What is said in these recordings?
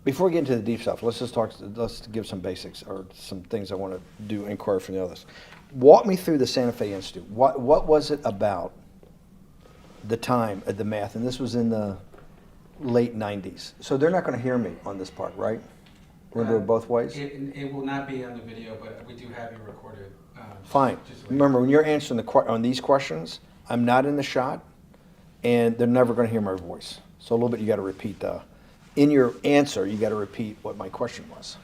Before we get into the deep stuff, let's give some basics or some things I want to do inquiry from the others. Walk me through the Santa Fe Institute. What was it about the time of the math? And this was in the late 90s. So they're not going to hear me on this part, right? We're going to do it both ways? It will not be on the video, but we do have you recorded. Fine. Remember, when you're answering on these questions, I'm not in the shot, and they're never going to hear my voice. So a little bit you got to repeat in your answer, you got to repeat what my question was.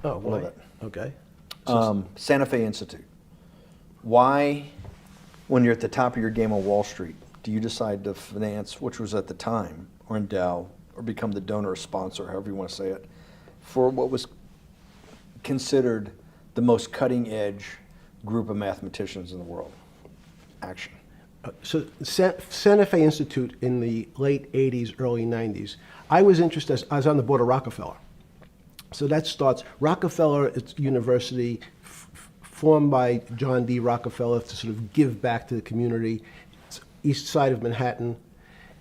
Oh, a little bit. Okay. Santa Fe Institute. Why, when you're at the top of your game on Wall Street, do you decide to finance, which was at the time, or endow, or become the donor or sponsor, however you want to say it, for what was considered the most cutting edge group of mathematicians in the world? Action. So Santa Fe Institute in the late 80s, early 90s, I was interested, I was on the board of Rockefeller. So that starts, Rockefeller University, formed by John D. Rockefeller to sort of give back to the community. It's east side of Manhattan,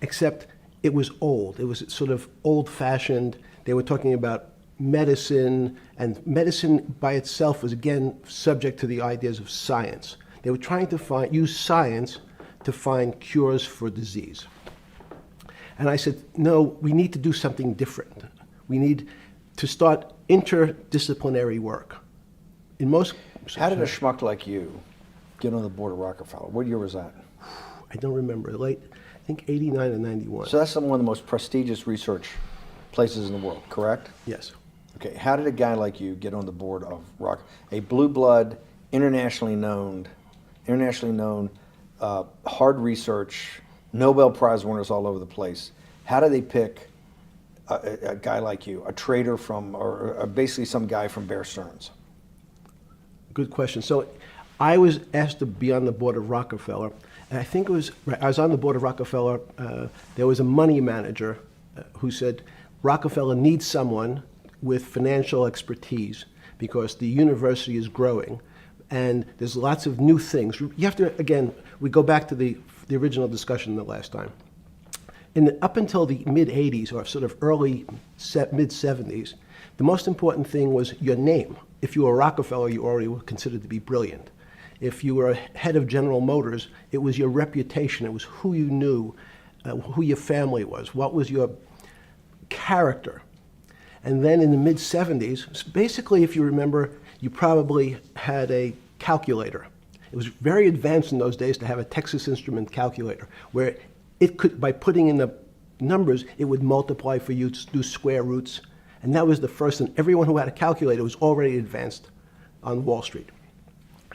except it was old. It was sort of old-fashioned. They were talking about medicine, and medicine by itself was, again, subject to the ideas of science. They were trying to use science to find cures for disease. And I said, no, we need to do something different. We need to start interdisciplinary work. In most... How did a schmuck like you get on the board of Rockefeller? What year was that? I don't remember. Late, I think 89 and 91. So that's one of the most prestigious research places in the world, correct? Yes. Okay, how did a guy like you get on the board of a blue blood, internationally known, hard research, Nobel Prize winners all over the place? How do they pick a guy like you, a trader from, or basically some guy from Bear Stearns? Good question. So I was asked to be on the board of Rockefeller, and I think I was on the board of Rockefeller. There was a money manager who said, Rockefeller needs someone with financial expertise because the university is growing and there's lots of new things. You have to, again, we go back to the original discussion the last time. Up until the mid-'80s or sort of mid-'70s, the most important thing was your name. If you were Rockefeller, you already were considered to be brilliant. If you were head of General Motors, it was your reputation. It was who you knew, who your family was, what was your character. And then in the mid-'70s, basically, if you remember, you probably had a calculator. It was very advanced in those days to have a Texas Instrument calculator, where it could, by putting in the numbers, it would multiply for you to do square roots. And that was the first, and everyone who had a calculator was already advanced on Wall Street.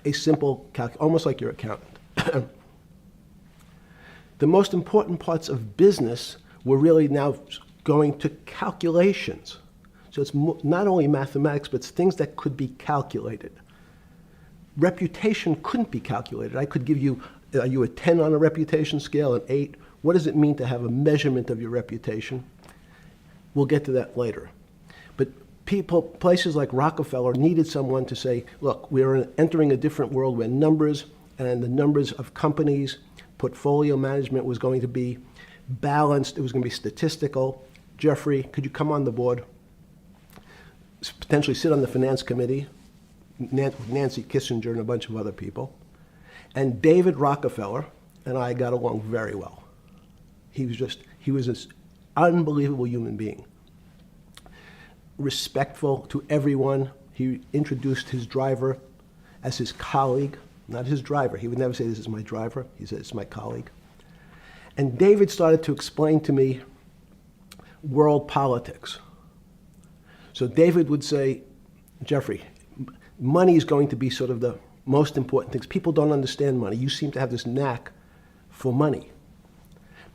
A simple calculator, almost like your accountant. The most important parts of business were really now going to calculations. So it's not only mathematics, but it's things that could be calculated. Reputation couldn't be calculated. I could give you, are you a 10 on a reputation scale, an 8? What does it mean to have a measurement of your reputation? We'll get to that later. But places like Rockefeller needed someone to say, look, we're entering a different world where numbers and the numbers of companies, portfolio management was going to be balanced. It was going to be statistical. Jeffrey, could you come on the board? Potentially sit on the finance committee, Nancy Kissinger and a bunch of other people. And David Rockefeller and I got along very well. He was this unbelievable human being. Respectful to everyone. He introduced his driver as his colleague, not his driver. He would never say, this is my driver. He said, it's my colleague. And David started to explain to me world politics. So David would say, Jeffrey, money is going to be sort of the most important things. People don't understand money. You seem to have this knack for money.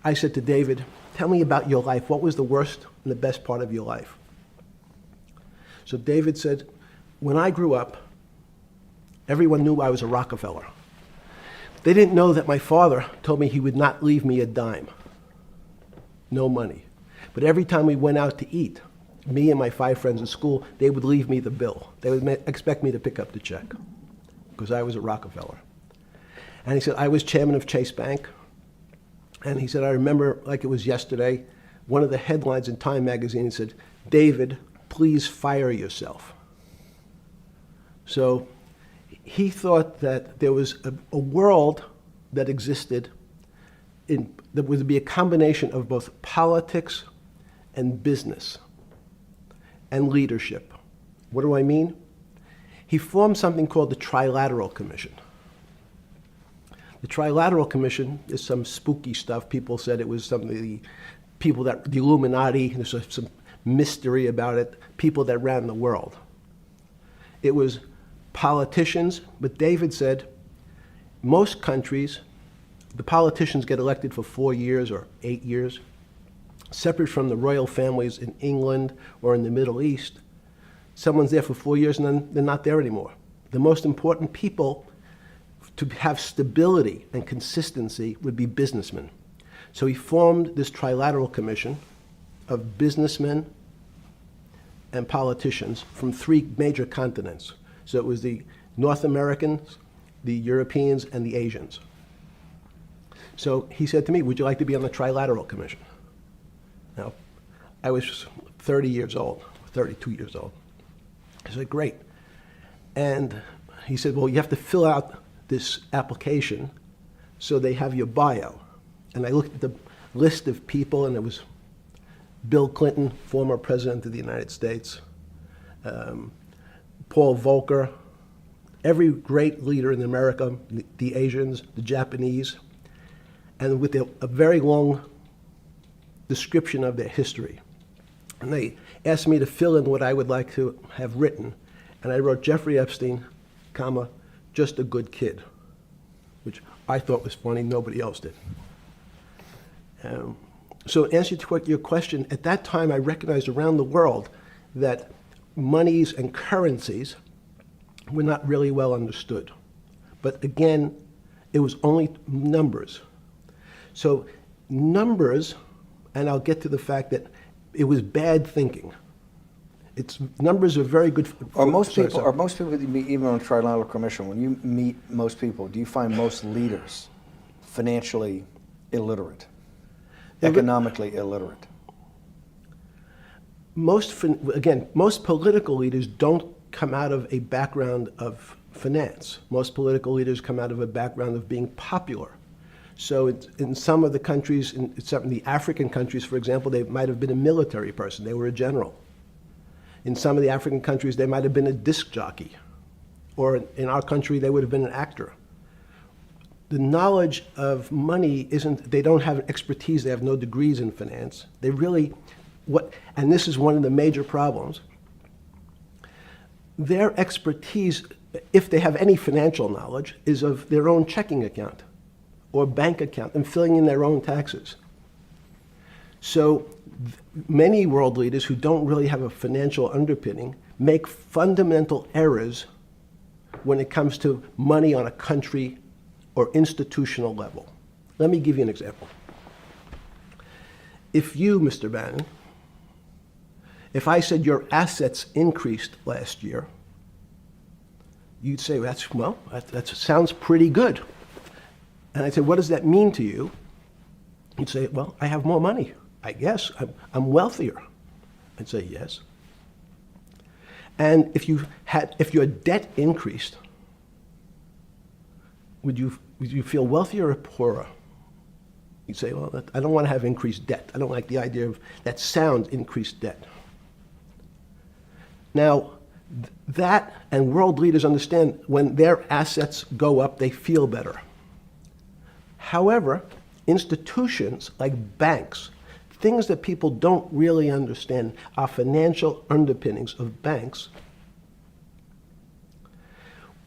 I said to David, tell me about your life. What was the worst and the best part of your life? So David said, when I grew up, everyone knew I was a Rockefeller. They didn't know that my father told me he would not leave me a dime. No money. But every time we went out to eat, me and my 5 friends at school, they would leave me the bill. They would expect me to pick up the check because I was a Rockefeller. And he said, I was chairman of Chase Bank. And he said, I remember like it was yesterday, one of the headlines in Time magazine said, David please fire yourself. So he thought that there was a world that existed that would be a combination of both politics and business and leadership. What do I mean? He formed something called the Trilateral Commission. The Trilateral Commission is some spooky stuff. People said it was something, the Illuminati, there's some mystery about it, people that ran the world. It was politicians, but David said most countries, the politicians get elected for 4 years or 8 years, separate from the royal families in England or in the Middle East. Someone's there for 4 years and then they're not there anymore. The most important people to have stability and consistency would be businessmen. So he formed this Trilateral Commission of businessmen and politicians from 3 major continents. So it was the North Americans, the Europeans, and the Asians. So he said to me, would you like to be on the Trilateral Commission? Now, I was 30 years old, 32 years old. I said, great. And he said, well, you have to fill out this application so they have your bio. And I looked at the list of people, and it was Bill Clinton, former president of the United States, Paul Volcker, every great leader in America, the Asians, the Japanese, and with a very long description of their history. And they asked me to fill in what I would like to have written. And I wrote Jeffrey Epstein, comma, just a good kid, which I thought was funny, nobody else did. So in answer to your question, at that time I recognized around the world that monies and currencies were not really well understood. But again, it was only numbers. So numbers, and I'll get to the fact that it was bad thinking. Numbers are very good. Are most people that you meet, even on a Trilateral Commission, when you meet most people, do you find most leaders financially illiterate, economically illiterate? Most political leaders don't come out of a background of finance. Most political leaders come out of a background of being popular. So in some of the countries, in some of the African countries, for example, they might have been a military person. They were a general. In some of the African countries, they might have been a disc jockey. Or in our country, they would have been an actor. The knowledge of money they don't have expertise, they have no degrees in finance. They really, and this is one of the major problems, their expertise, if they have any financial knowledge, is of their own checking account or bank account and filling in their own taxes. So many world leaders who don't really have a financial underpinning make fundamental errors when it comes to money on a country or institutional level. Let me give you an example. If you, Mr. Bannon, if I said your assets increased last year, you'd say, that sounds pretty good. And I'd say, what does that mean to you? You'd say, well, I have more money. I guess I'm wealthier. I'd say yes. And if your debt increased, would you feel wealthier or poorer? You'd say, well, I don't want to have increased debt. I don't like the idea of that sound, increased debt. Now, that and world leaders understand when their assets go up, they feel better. However, institutions like banks, things that people don't really understand are financial underpinnings of banks.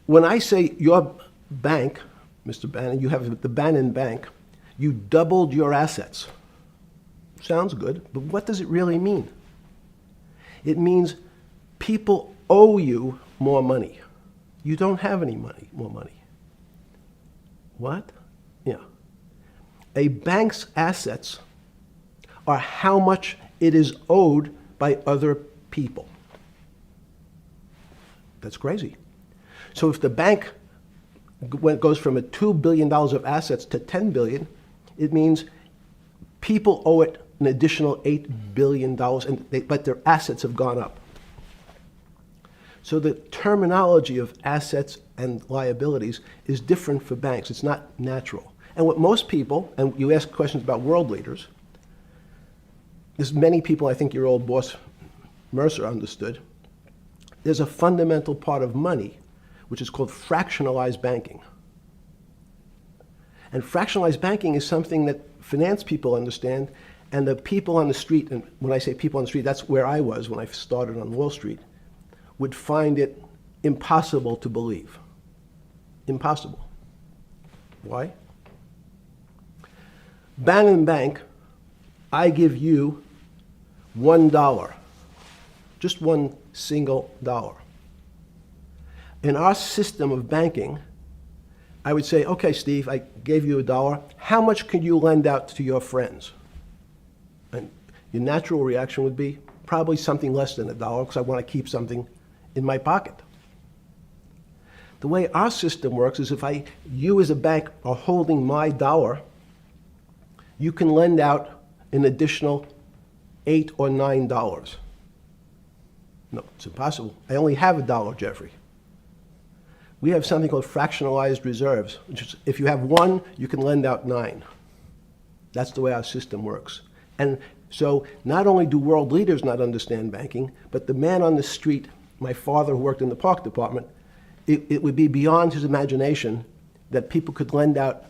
When I say your bank, Mr. Bannon, you have the Bannon Bank, you doubled your assets. Sounds good, but what does it really mean? It means people owe you more money. You don't have any more money. What? Yeah. A bank's assets are how much it is owed by other people. That's crazy. So if the bank goes from $2 billion of assets to $10 billion, it means people owe it an additional $8 billion, but their assets have gone up. So the terminology of assets and liabilities is different for banks. It's not natural. And what most people, and you ask questions about world leaders, there's many people, I think your old boss Mercer understood, there's a fundamental part of money which is called fractionalized banking. And fractionalized banking is something that finance people understand, and the people on the street, and when I say people on the street, that's where I was when I started on Wall Street, would find it impossible to believe. Impossible. Why? Bannon Bank, I give you $1, just one single dollar. In our system of banking, I would say, okay, Steve, I gave you $1. How much could you lend out to your friends? And your natural reaction would be probably something less than $1 because I want to keep something in my pocket. The way our system works is if you as a bank are holding my dollar, you can lend out an additional $8 or $9. No, it's impossible. I only have $1, Jeffrey. We have something called fractionalized reserves, which is if you have 1, you can lend out 9. That's the way our system works. And so not only do world leaders not understand banking, but the man on the street, my father who worked in the park department, it would be beyond his imagination that people could lend out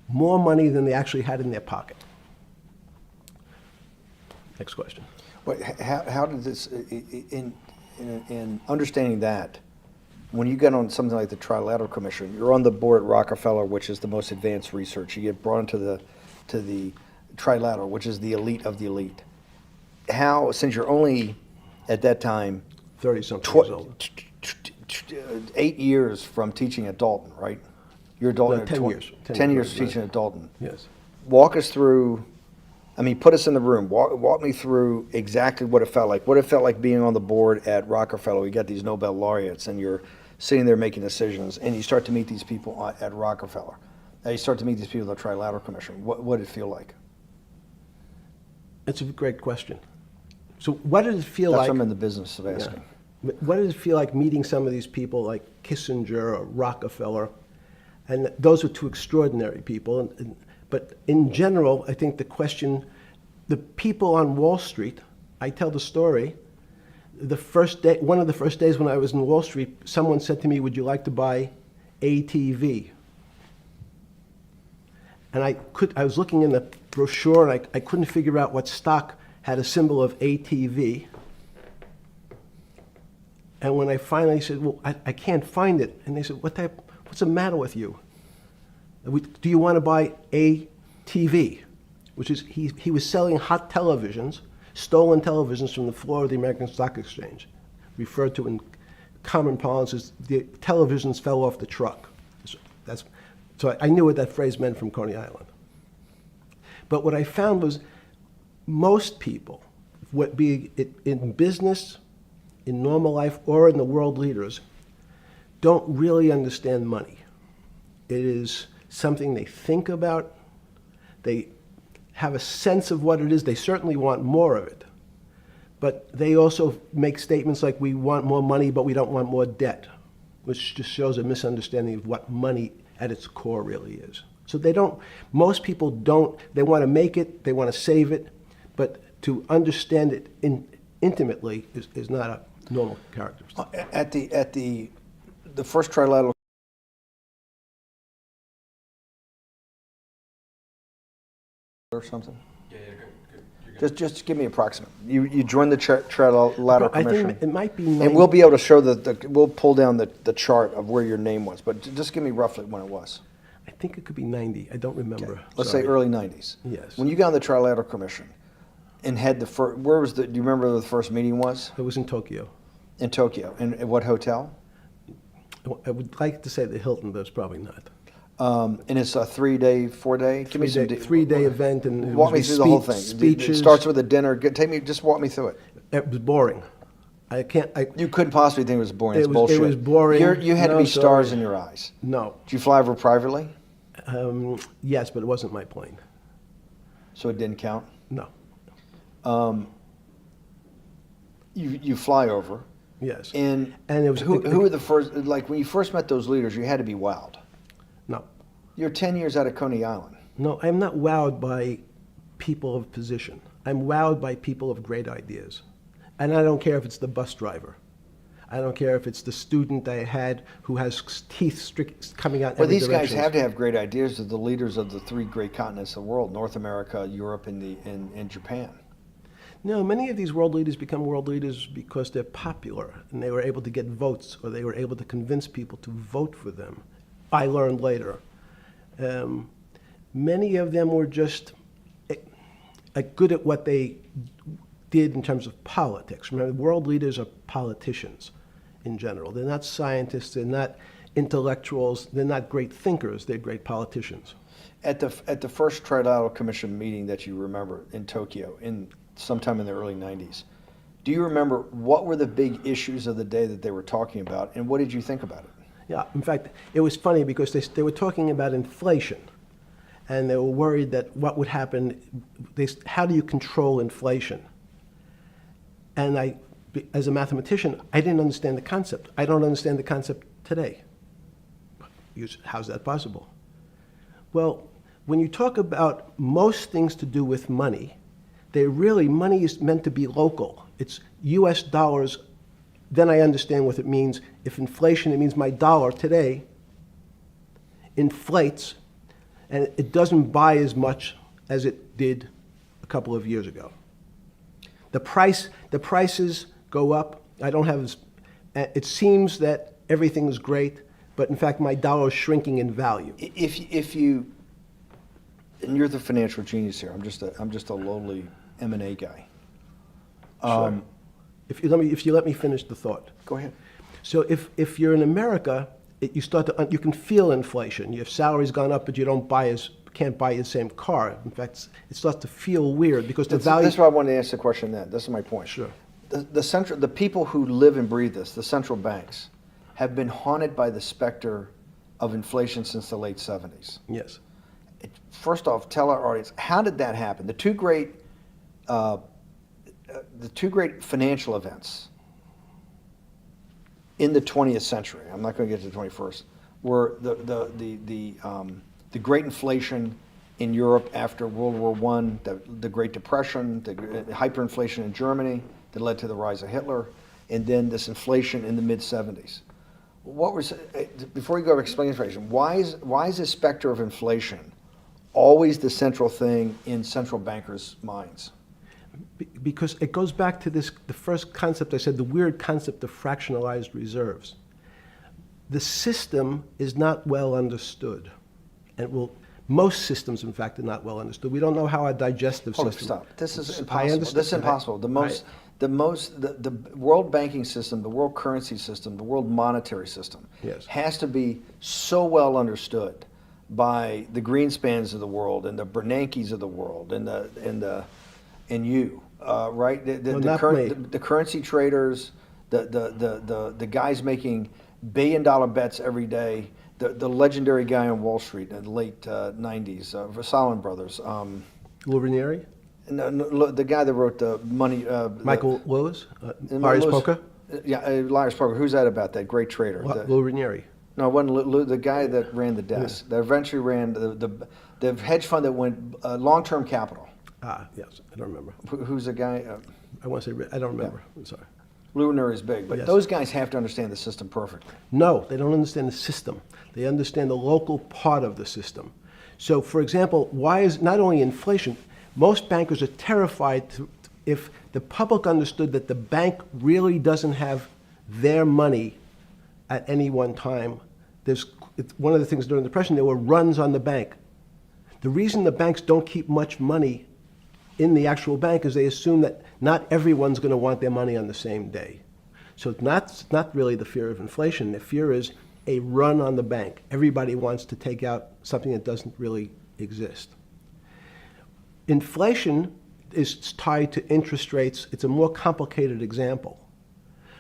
more money than they actually had in their pocket. Next question. But how did this, in understanding that, when you get on something like the Trilateral Commission, you're on the board at Rockefeller, which is the most advanced research. You get brought into the Trilateral, which is the elite of the elite. How, since you're only at that time 30-something years old. 8 years from teaching at Dalton, right? You're a Dalton No, at 10 20 years. 10 years right. teaching at Dalton. Yes. Walk us through, I mean, put us in the room. Walk me through exactly what it felt like. What it felt like being on the board at Rockefeller. You got these Nobel laureates, and you're sitting there making decisions, and you start to meet these people at Rockefeller. Now you start to meet these people at the Trilateral Commission. What did it feel like? It's a great question. So what did it feel That's like? what I'm in the business of asking. Yeah. What did it feel like meeting some of these people like Kissinger or Rockefeller? And those were two extraordinary people. But in general, I think the question, the people on Wall Street, I tell the story, the first day, one of the first days when I was in Wall Street, someone said to me, would you like to buy ATV? And I was looking in the brochure and I couldn't figure out what stock had a symbol of ATV. And when I finally said, well, I can't find it. And they said, what's the matter with you? Do you want to buy ATV? Which is, he was selling hot televisions, stolen televisions from the floor of the American Stock Exchange, referred to in common parlance as the televisions fell off the truck. So I knew what that phrase meant from Coney Island. But what I found was most people, be it in business, in normal life, or in the world leaders, don't really understand money. It is something they think about. They have a sense of what it is. They certainly want more of it. But they also make statements like, we want more money, but we don't want more debt, which just shows a misunderstanding of what money at its core really is. So most people don't, they want to make it, they want to save it, but to understand it intimately is not a normal characteristic. At the first Trilateral or something? Yeah, you're good. Just give me approximate. You joined the Trilateral I Commission. think it might be And we'll be able to show we'll pull down the chart of where your name was, but just give me roughly when it was. I think it could be 90. I don't remember. Okay. Let's say early 90s. Yes. When you got on the Trilateral Commission and had the first, do you remember where the first meeting was? It was in Tokyo. In Tokyo. And at what hotel? I would like to say the Hilton, but it's probably not. And it's a 3-day, 4-day? Give me some Three-day event, and it walk was me through the whole thing. Speeches. It starts with a dinner. Just walk me through it. It was boring. You couldn't possibly think it was boring. It's bullshit. It was boring. You had to be stars in your eyes. No. Did you fly over privately? Yes, but it wasn't my plane. So it didn't count? No. You fly over. Yes. And it was who were the first, like when you first met those leaders, you had to be wowed. No. You're 10 years out of Coney Island. No, I'm not wowed by people of position. I'm wowed by people of great ideas. And I don't care if it's the bus driver. I don't care if it's the student I had who has teeth coming out Well, every these guys direction. have to have great ideas. They're the leaders of the three great continents of the world: North America, Europe, and Japan. No, many of these world leaders become world leaders because they're popular and they were able to get votes, or they were able to convince people to vote for them. I learned later. Many of them were just good at what they did in terms of politics. Remember, world leaders are politicians in general. They're not scientists, they're not intellectuals, they're not great thinkers, they're great politicians. At the first Trilateral Commission meeting that you remember in Tokyo, sometime in the early 90s, do you remember what were the big issues of the day that they were talking about, and what did you think about it? Yeah, in fact, it was funny because they were talking about inflation, and they were worried that what would happen, how do you control inflation? And as a mathematician, I didn't understand the concept. I don't understand the concept today. How's that possible? Well, when you talk about most things to do with money, money is meant to be local. It's US dollars. Then I understand what it means. If inflation, it means my dollar today inflates, and it doesn't buy as much as it did a couple of years ago. The prices go up. I don't have it seems that everything is great, but in fact my dollar is shrinking in value. If you, and you're the financial genius here. I'm just a lowly M&A guy. Sure. If you let me finish the thought. Go ahead. So if you're in America, you can feel inflation. Your salary's gone up, but you can't buy the same car. In fact, it starts to feel weird because the value. That's why I wanted to ask the question then. This is my point. Sure. The people who live and breathe this, the central banks, have been haunted by the specter of inflation since the late 70s. Yes. First off, tell our audience, how did that happen? The two great financial events in the 20th century, I'm not going to get to the 21st, were the great inflation in Europe after World War I, the Great Depression, the hyperinflation in Germany that led to the rise of Hitler, and then this inflation in the mid-70s. Before you go to explain inflation, why is the specter of inflation always the central thing in central bankers' minds? Because it goes back to the first concept I said, the weird concept of fractionalized reserves. The system is not well understood. And most systems, in fact, are not well understood. We don't know how our digestive system. Stop. This is I impossible. understand. This is impossible. The world banking system, the world currency system, the world monetary system Yes. has to be so well understood by the Greenspans of the world and the Bernankes of the world and you, right? The currency traders, the guys making billion-dollar bets every day. The legendary guy on Wall Street in the late 90s, Salomon Brothers. Lou Ranieri? No, the guy that wrote the money. Michael Lewis? Lars Poker? Yeah, Lars Poker. Who's that about? That great trader. Lou Ranieri. No, it wasn't Lou, the guy that ran the desk. That eventually ran the hedge fund that went long-term capital. Yes, I don't remember. Who's the guy? I want to say, I don't remember. I'm sorry. Lou Ranieri is big, but Yes. those guys have to understand the system perfectly. No, they don't understand the system. They understand the local part of the system. So, for example, why is not only inflation, most bankers are terrified if the public understood that the bank really doesn't have their money at any one time. It's one of the things during the Depression, there were runs on the bank. The reason the banks don't keep much money in the actual bank is they assume that not everyone's going to want their money on the same day. So it's not really the fear of inflation. The fear is a run on the bank. Everybody wants to take out something that doesn't really exist. Inflation is tied to interest rates. It's a more complicated example.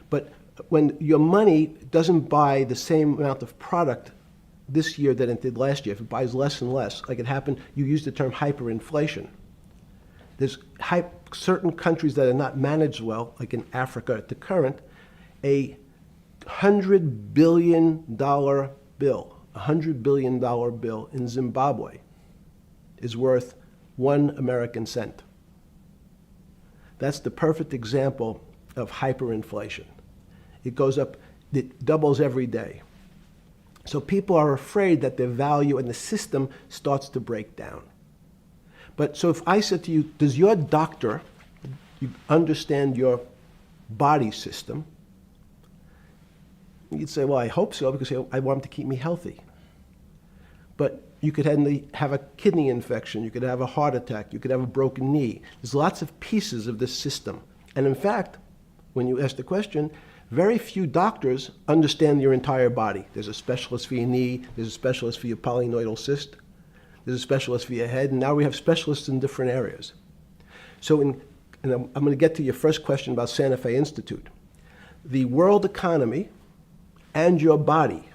But when your money doesn't buy the same amount of product this year than it did last year, if it buys less and less, like it happened, you used the term hyperinflation. There's certain countries that are not managed well, like in Africa at the current, A $100 billion bill, $100 billion bill in Zimbabwe is worth 1 American cent. That's the perfect example of hyperinflation. It goes up, it doubles every day. So people are afraid that their value and the system starts to break down. But so if I said to you, does your doctor understand your body system? You'd say, well, I hope so, because I want him to keep me healthy. But you could have a kidney infection, you could have a heart attack, you could have a broken knee. There's lots of pieces of this system. And in fact, when you ask the question, very few doctors understand your entire body. There's a specialist for your knee, there's a specialist for your polynoidal cyst, there's a specialist for your head, and now we have specialists in different areas. So and I'm going to get to your first question about Santa Fe Institute. The world economy and your body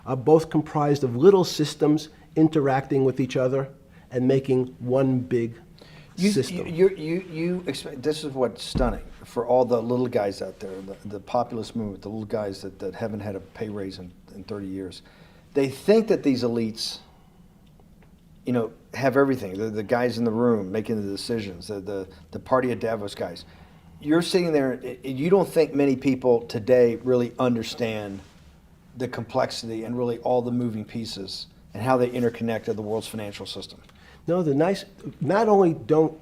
are both comprised of little systems interacting with each other and making one big system. This is what's stunning for all the little guys out there, the populist movement, the little guys that haven't had a pay raise in 30 years. They think that these elites, have everything. The guys in the room making the decisions, the party at Davos guys. You're sitting there, you don't think many people today really understand the complexity and really all the moving pieces and how they interconnect to the world's financial system. No, not only don't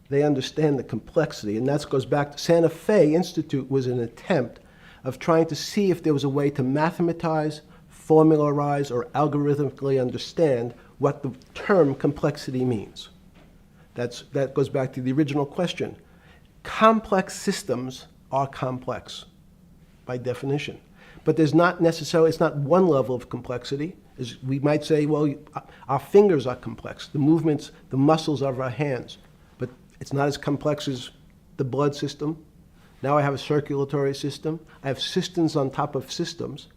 they understand the complexity, and that goes back to Santa Fe Institute was an attempt of trying to see if there was a way to mathematize, formularize, or algorithmically understand what the term complexity means. That goes back to the original question. Complex systems are complex by definition. But there's not necessarily, it's not one level of complexity. As we might say, well, our fingers are complex, the movements, the muscles of our hands, but it's not as complex as the blood system. Now I have a circulatory system. I have systems on top of systems,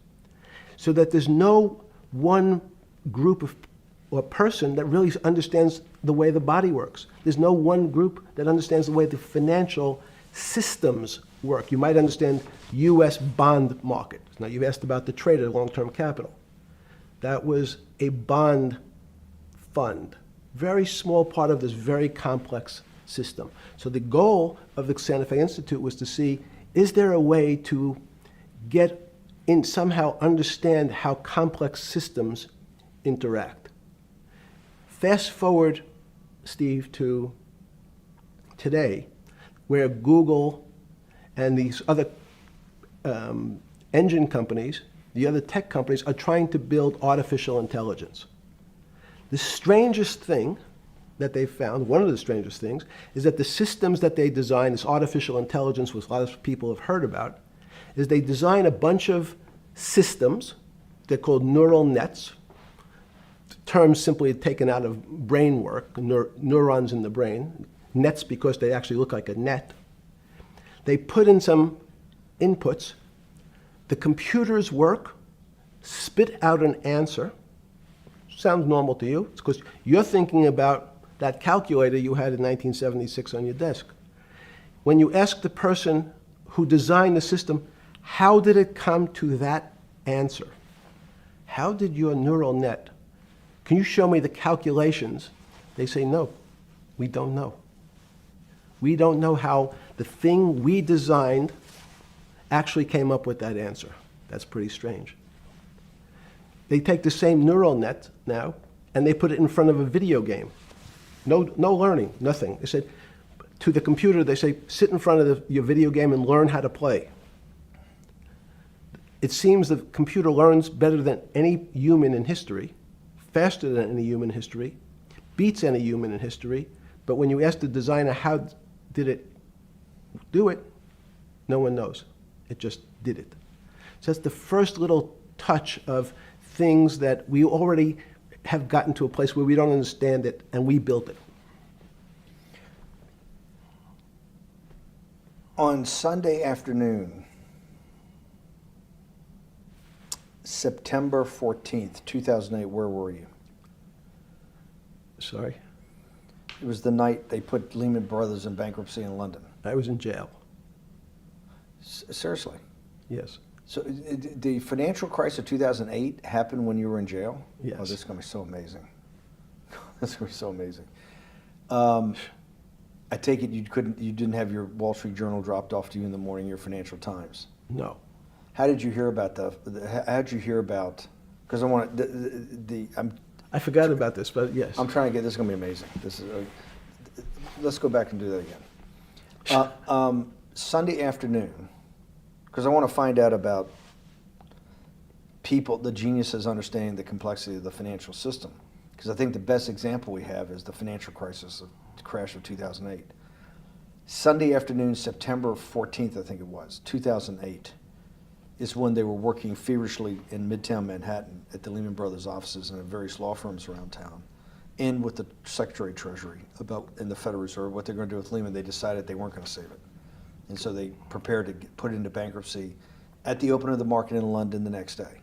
so that there's no one group of or person that really understands the way the body works. There's no one group that understands the way the financial systems work. You might understand U.S. bond market. Now, you've asked about the trade of long-term capital. That was a bond fund, very small part of this very complex system. So the goal of the Santa Fe Institute was to see, is there a way to get in, somehow understand how complex systems interact? Fast forward, Steve, to today, where Google and these other engine companies, the other tech companies, are trying to build artificial intelligence. The strangest thing that they found, one of the strangest things, is that the systems that they design, this artificial intelligence, which a lot of people have heard about, is they design a bunch of systems. They're called neural nets. Terms simply taken out of brain work, neurons in the brain. Nets because they actually look like a net. They put in some inputs. The computers work, spit out an answer. Sounds normal to you. It's because you're thinking about that calculator you had in 1976 on your desk. When you ask the person who designed the system, how did it come to that answer? How did your neural net, can you show me the calculations? They say, no, we don't know. We don't know how the thing we designed actually came up with that answer. That's pretty strange. They take the same neural net now, and they put it in front of a video game. No learning, nothing. They said, to the computer, they say, sit in front of your video game and learn how to play. It seems the computer learns better than any human in history, faster than any human in history, beats any human in history, but when you ask the designer how did it do it, no one knows. It just did it. So that's the first little touch of things that we already have gotten to a place where we don't understand it, and we built it. On Sunday afternoon, September 14th, 2008, where were you? Sorry? It was the night they put Lehman Brothers in bankruptcy in London. I was in jail. Seriously. Yes. So the financial crisis of 2008 happened when you were in jail? Yes. Oh, this is going to be so amazing. This is going to be so amazing. I take it you didn't have your Wall Street Journal dropped off to you in the morning, your Financial Times. No. How did you hear about how did you hear about, because I want I forgot about this, but yes. I'm trying to get, this is going to be amazing. This is, let's go back and do that again. Sunday afternoon, because I want to find out about people, the geniuses understanding the complexity of the financial system. Because I think the best example we have is the financial crisis, the crash of 2008. Sunday afternoon, September 14th, I think it was, 2008, is when they were working feverishly in Midtown Manhattan at the Lehman Brothers offices and at various law firms around town, and with the Secretary of Treasury and the Federal Reserve, what they're going to do with Lehman. They decided they weren't going to save it. And so they prepared to put it into bankruptcy at the opening of the market in London the next day.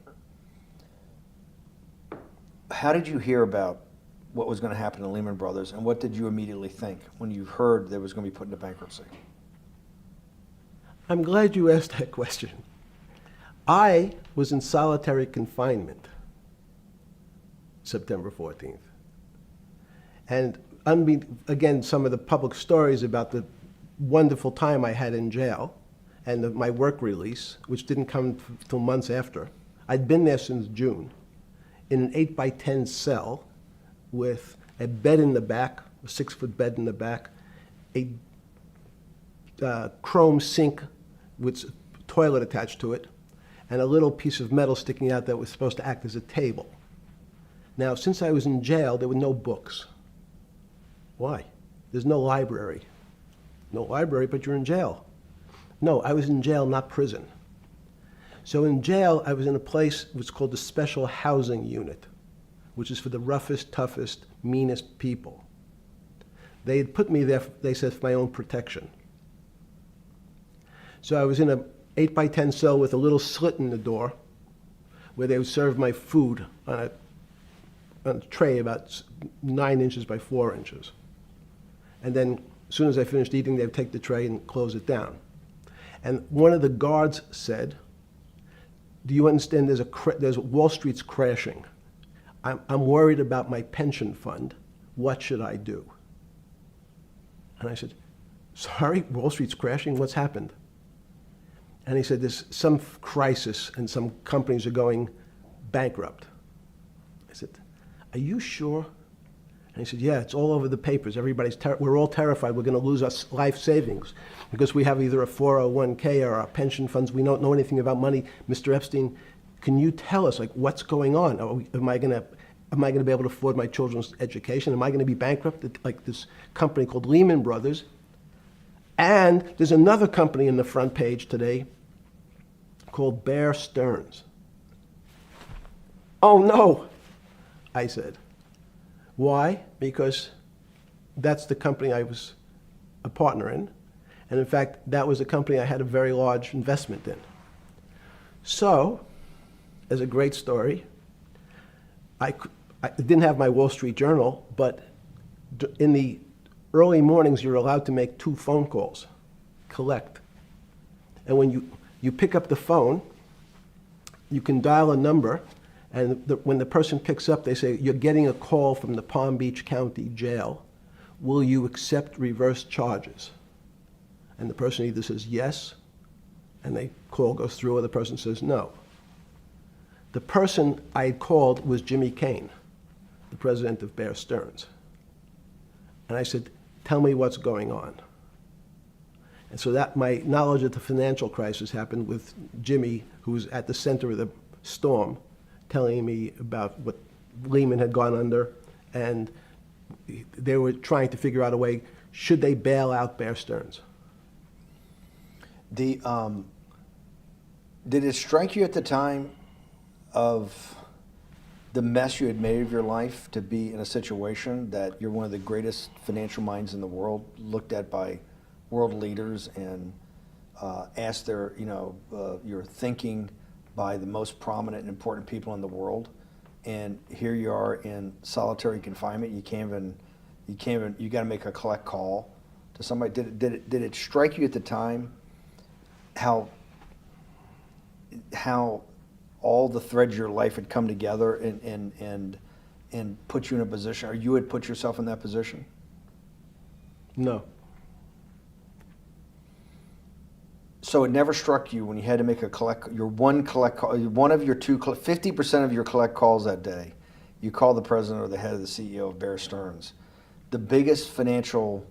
How did you hear about what was going to happen to Lehman Brothers, and what did you immediately think when you heard that it was going to be put into bankruptcy? I'm glad you asked that question. I was in solitary confinement September 14th. And again, some of the public stories about the wonderful time I had in jail and my work release, which didn't come till months after. I'd been there since June in an 8x10 cell with a bed in the back, a 6-foot bed in the back, a chrome sink with a toilet attached to it, and a little piece of metal sticking out that was supposed to act as a table. Now, since I was in jail, there were no books. Why? There's no library. No library, but you're in jail. No, I was in jail, not prison. So in jail, I was in a place which was called the Special Housing Unit, which is for the roughest, toughest, meanest people. They had put me there, they said, for my own protection. So I was in a 8x10 cell with a little slit in the door where they would serve my food on a tray about 9 inches by 4 inches. And then as soon as I finished eating, they would take the tray and close it down. And one of the guards said, do you understand there's Wall Street's crashing. I'm worried about my pension fund. What should I do? And I said, sorry, Wall Street's crashing? What's happened? And he said, there's some crisis and some companies are going bankrupt. I said, are you sure? And he said, yeah, it's all over the papers. We're all terrified we're going to lose our life savings because we have either a 401k or our pension funds. We don't know anything about money. Mr. Epstein, can you tell us, like, what's going on? Am I going to be able to afford my children's education? Am I going to be bankrupt like this company called Lehman Brothers? And there's another company in the front page today called Bear Stearns. Oh no, I said. Why? Because that's the company I was a partner in. And in fact, that was a company I had a very large investment in. So, as a great story, I didn't have my Wall Street Journal, but in the early mornings, you're allowed to make 2 phone calls, collect. And when you pick up the phone, you can dial a number, and when the person picks up, they say, you're getting a call from the Palm Beach County Jail. Will you accept reverse charges? And the person either says yes, and the call goes through, or the person says no. The person I had called was Jimmy Kane, the president of Bear Stearns. And I said, tell me what's going on. And so that my knowledge of the financial crisis happened with Jimmy, who was at the center of the storm, telling me about what Lehman had gone under, and they were trying to figure out a way, should they bail out Bear Stearns? Did it strike you at the time of the mess you had made of your life to be in a situation that you're one of the greatest financial minds in the world, looked at by world leaders and asked your thinking by the most prominent and important people in the world, and here you are in solitary confinement. You got to make a collect call to somebody. Did it strike you at the time how all the threads of your life had come together and put you in a position, or you had put yourself in that position? No. So it never struck you when you had to make one of your 50% of your collect calls that day, you call the president or the head of the CEO of Bear Stearns. The biggest financial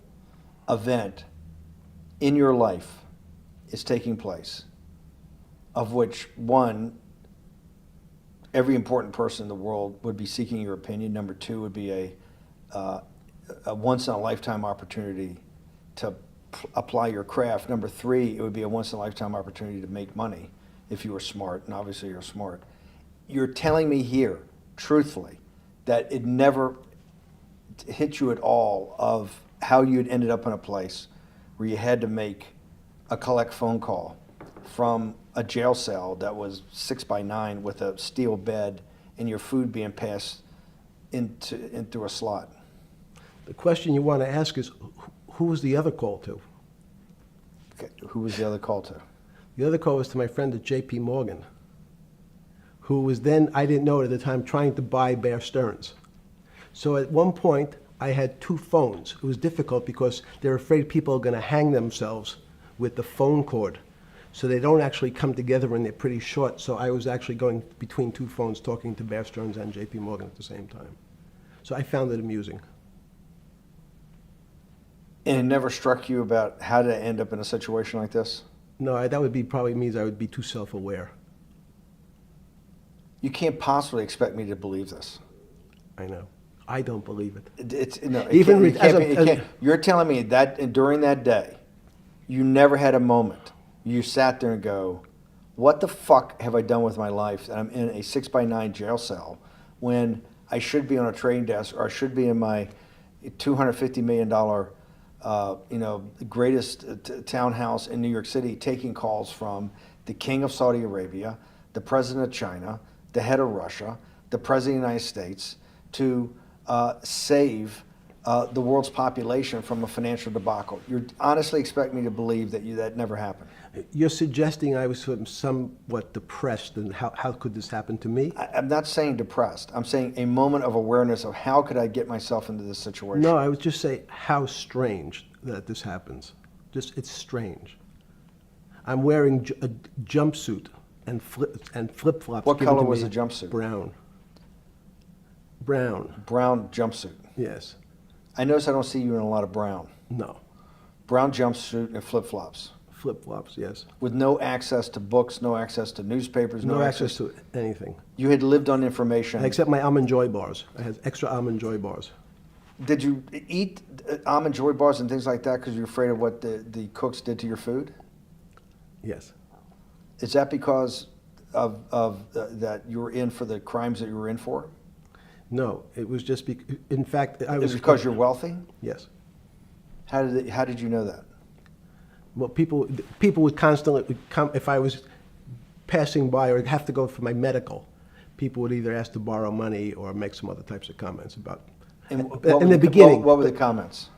event in your life is taking place, of which one, every important person in the world would be seeking your opinion. Number two would be a once-in-a-lifetime opportunity to apply your craft. Number three, it would be a once-in-a-lifetime opportunity to make money if you were smart, and obviously you're smart. You're telling me here, truthfully, that it never hit you at all of how you'd ended up in a place where you had to make a collect phone call from a jail cell that was 6x9 with a steel bed and your food being passed in through a slot. The question you want to ask is, who was the other call to? Okay. Who was the other call to? The other call was to my friend at J.P. Morgan, who was then, I didn't know it at the time, trying to buy Bear Stearns. So at one point, I had two phones. It was difficult because they're afraid people are going to hang themselves with the phone cord. So they don't actually come together and they're pretty short. So I was actually going between two phones talking to Bear Stearns and J.P. Morgan at the same time. So I found it amusing. And it never struck you about how to end up in a situation like this? No, that would be probably means I would be too self-aware. You can't possibly expect me to believe this. I know. I don't believe it. It's no, it Even can't- it with- can't as be- a- it as- can't- You're telling me that during that day, you never had a moment. You sat there and go, "What the fuck have I done with my life? That I'm in a 6x9 jail cell when I should be on a trading desk, or I should be in my $250 million, greatest townhouse in New York City, taking calls from the King of Saudi Arabia, the President of China, the head of Russia, the President of the United States, to save the world's population from a financial debacle." You honestly expect me to believe that never happened? You're suggesting I was sort of somewhat depressed, and how could this happen to me? I'm not saying depressed. I'm saying a moment of awareness of how could I get myself into this situation. No, I would just say how strange that this happens. Just, it's strange. I'm wearing a jumpsuit and flip-flops. What given color to was me. the jumpsuit? Brown. Brown, Brown jumpsuit. yes. I notice I don't see you in a lot of brown. No. Brown jumpsuit and flip-flops. Flip-flops, yes. With no access to books, no access to newspapers, No access to anything. You had lived on information. Except my Almond Joy bars. I had extra Almond Joy bars. Did you eat Almond Joy bars and things like that because you're afraid of what the cooks did to your food? Yes. Is that because of that you were in for the crimes that you were in for? No, it was just, in fact, I Is was... it because you're wealthy? Yes. How did you know that? Well, people would constantly come, if I was passing by or have to go for my medical, people would either ask to borrow money or make some other types of comments about... And in the beginning... What were the comments?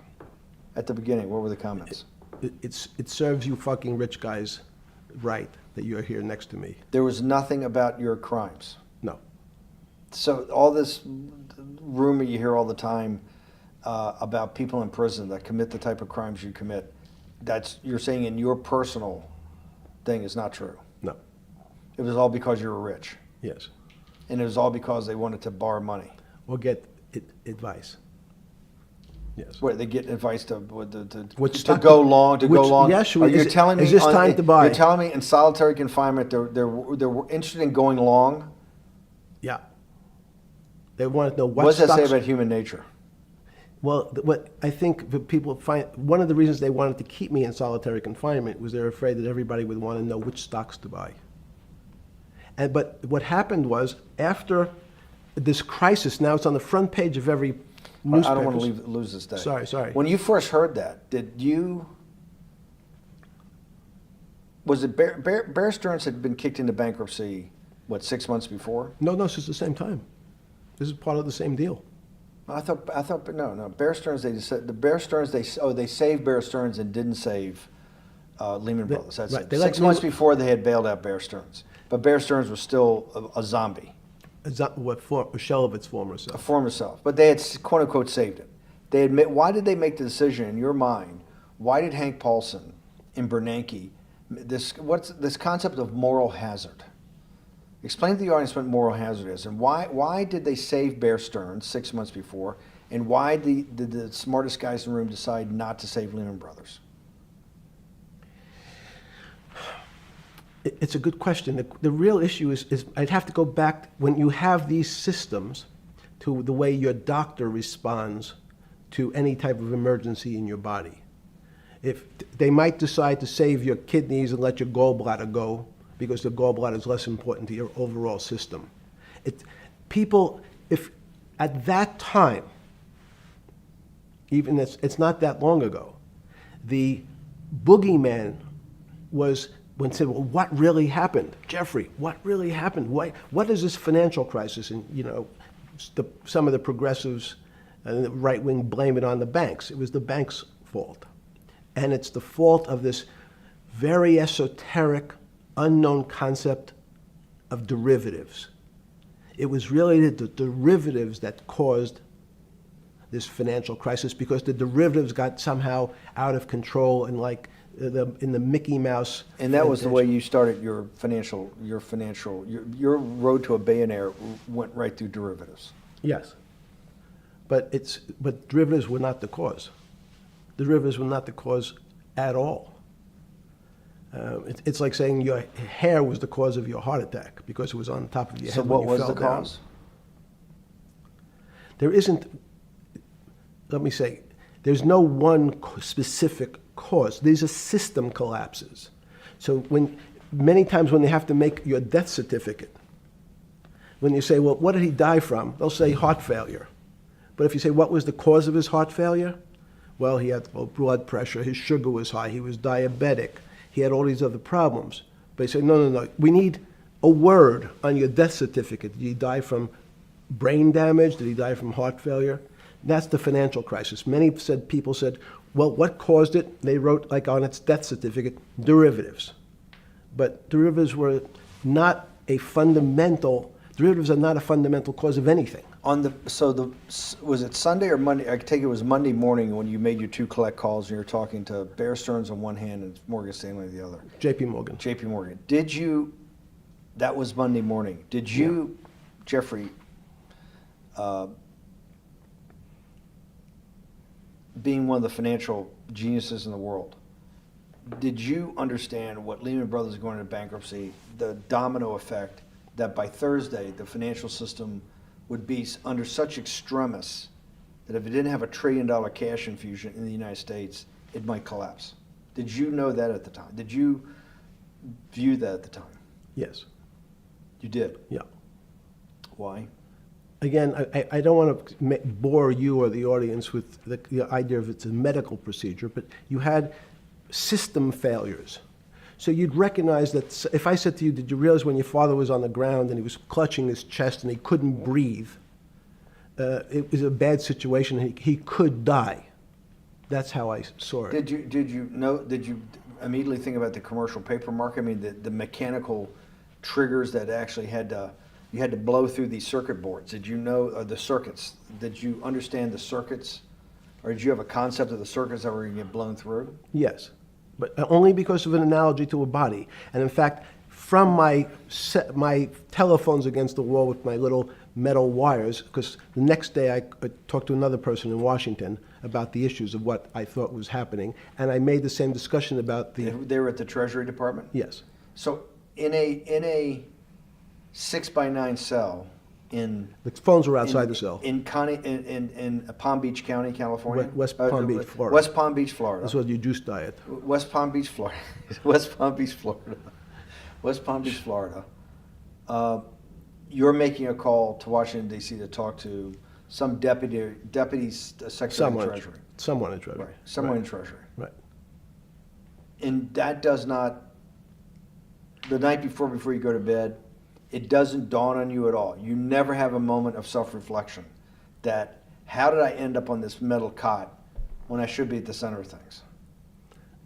At the beginning, what were the comments? It serves you fucking rich guys right that you're here next to me. There was nothing about your crimes. No. So all this rumor you hear all the time about people in prison that commit the type of crimes you commit, you're saying in your personal thing is not true. No. It was all because you were rich. Yes. And it was all because they wanted to borrow money. Or get advice. Yes. Where they get advice to Which to stock- go long, which- Are yes, you is- telling me is this time to buy? You're telling me in solitary confinement they're interested in going long? Yeah. They want to know what What does that say stocks... about human nature? Well, what I think that people find, one of the reasons they wanted to keep me in solitary confinement was they're afraid that everybody would want to know which stocks to buy. But what happened was, after this crisis, now it's on the front page of every newspaper. I don't want to lose this day. Sorry. When you first heard that, was it Bear Stearns had been kicked into bankruptcy, 6 months before? No, this is the same time. This is part of the same deal. I thought, no. Bear Stearns, they saved Bear Stearns and didn't save Lehman Brothers. That's right. it. They let 6 months Lehman- before they had bailed out Bear Stearns. But Bear Stearns was still a zombie, A shell of its former a self. former self. But they had, quote unquote, saved it. They admit, why did they make the decision in your mind? Why did Hank Paulson and Bernanke, what's this concept of moral hazard? Explain to the audience what moral hazard is, and why did they save Bear Stearns 6 months before, and why did the smartest guys in the room decide not to save Lehman Brothers? It's a good question. The real issue is I'd have to go back when you have these systems to the way your doctor responds to any type of emergency in your body. If they might decide to save your kidneys and let your gallbladder go because the gallbladder is less important to your overall system. People, if at that time, even it's not that long ago, the boogeyman was when said, well, what really happened? Jeffrey, what really happened? What is this financial crisis? And, some of the progressives and the right wing blame it on the banks. It was the banks' fault. And it's the fault of this very esoteric, unknown concept of derivatives. It was really the derivatives that caused this financial crisis because the derivatives got somehow out of control and in the Mickey Mouse. And that was the way you started your road to a billionaire went right through derivatives. Yes. But derivatives were not the cause. Derivatives were not the cause at all. It's like saying your hair was the cause of your heart attack because it was on top of your So head what when you was fell the down. cause? There isn't, let me say, there's no one specific cause. These are system collapses. So many times when they have to make your death certificate, when you say, well, what did he die from? They'll say heart failure. But if you say, what was the cause of his heart failure? Well, he had low blood pressure, his sugar was high, he was diabetic, he had all these other problems. But you say, no, we need a word on your death certificate. Did he die from brain damage? Did he die from heart failure? That's the financial crisis. Many people said, well, what caused it? They wrote, like on its death certificate, derivatives. But derivatives are not a fundamental cause of anything. Was it Sunday or Monday? I take it was Monday morning when you made your two collect calls and you were talking to Bear Stearns on one hand and Morgan Stanley on the other. JP Morgan. JP Morgan. That was Monday morning. Did you, Jeffrey, being one of the financial geniuses in the world, did you understand what Lehman Brothers is going into bankruptcy, the domino effect, that by Thursday the financial system would be under such extremis that if it didn't have $1 trillion cash infusion in the United States, it might collapse? Did you know that at the time? Did you view that at the time? Yes. You did? Yeah. Why? Again, I don't want to bore you or the audience with the idea of it's a medical procedure, but you had system failures. So you'd recognize that if I said to you, did you realize when your father was on the ground and he was clutching his chest and he couldn't breathe, it was a bad situation, he could die. That's how I saw it. Did you immediately think about the commercial paper market? I mean, the mechanical triggers that actually you had to blow through these circuit boards. Did you know the circuits? Did you understand the circuits? Or did you have a concept of the circuits that were going to get blown through? Yes, but only because of an analogy to a body. And in fact, from my telephones against the wall with my little metal wires, because the next day I talked to another person in Washington about the issues of what I thought was happening, and I made the same discussion about the... They were at the Treasury Department? Yes. So in a 6x9 cell in... The phones were outside the cell. In Palm Beach County, California? West Palm Beach, Florida. West Palm Beach, Florida. This was your juice diet. West Palm Beach, Florida. West Palm Beach, Florida. West Palm Beach, Florida. You're making a call to Washington, D.C. to talk to some deputy secretary of Treasury. Someone in Treasury. Right. Someone in Treasury. Right. And that does not, the night before you go to bed, it doesn't dawn on you at all. You never have a moment of self-reflection that, how did I end up on this metal cot when I should be at the center of things?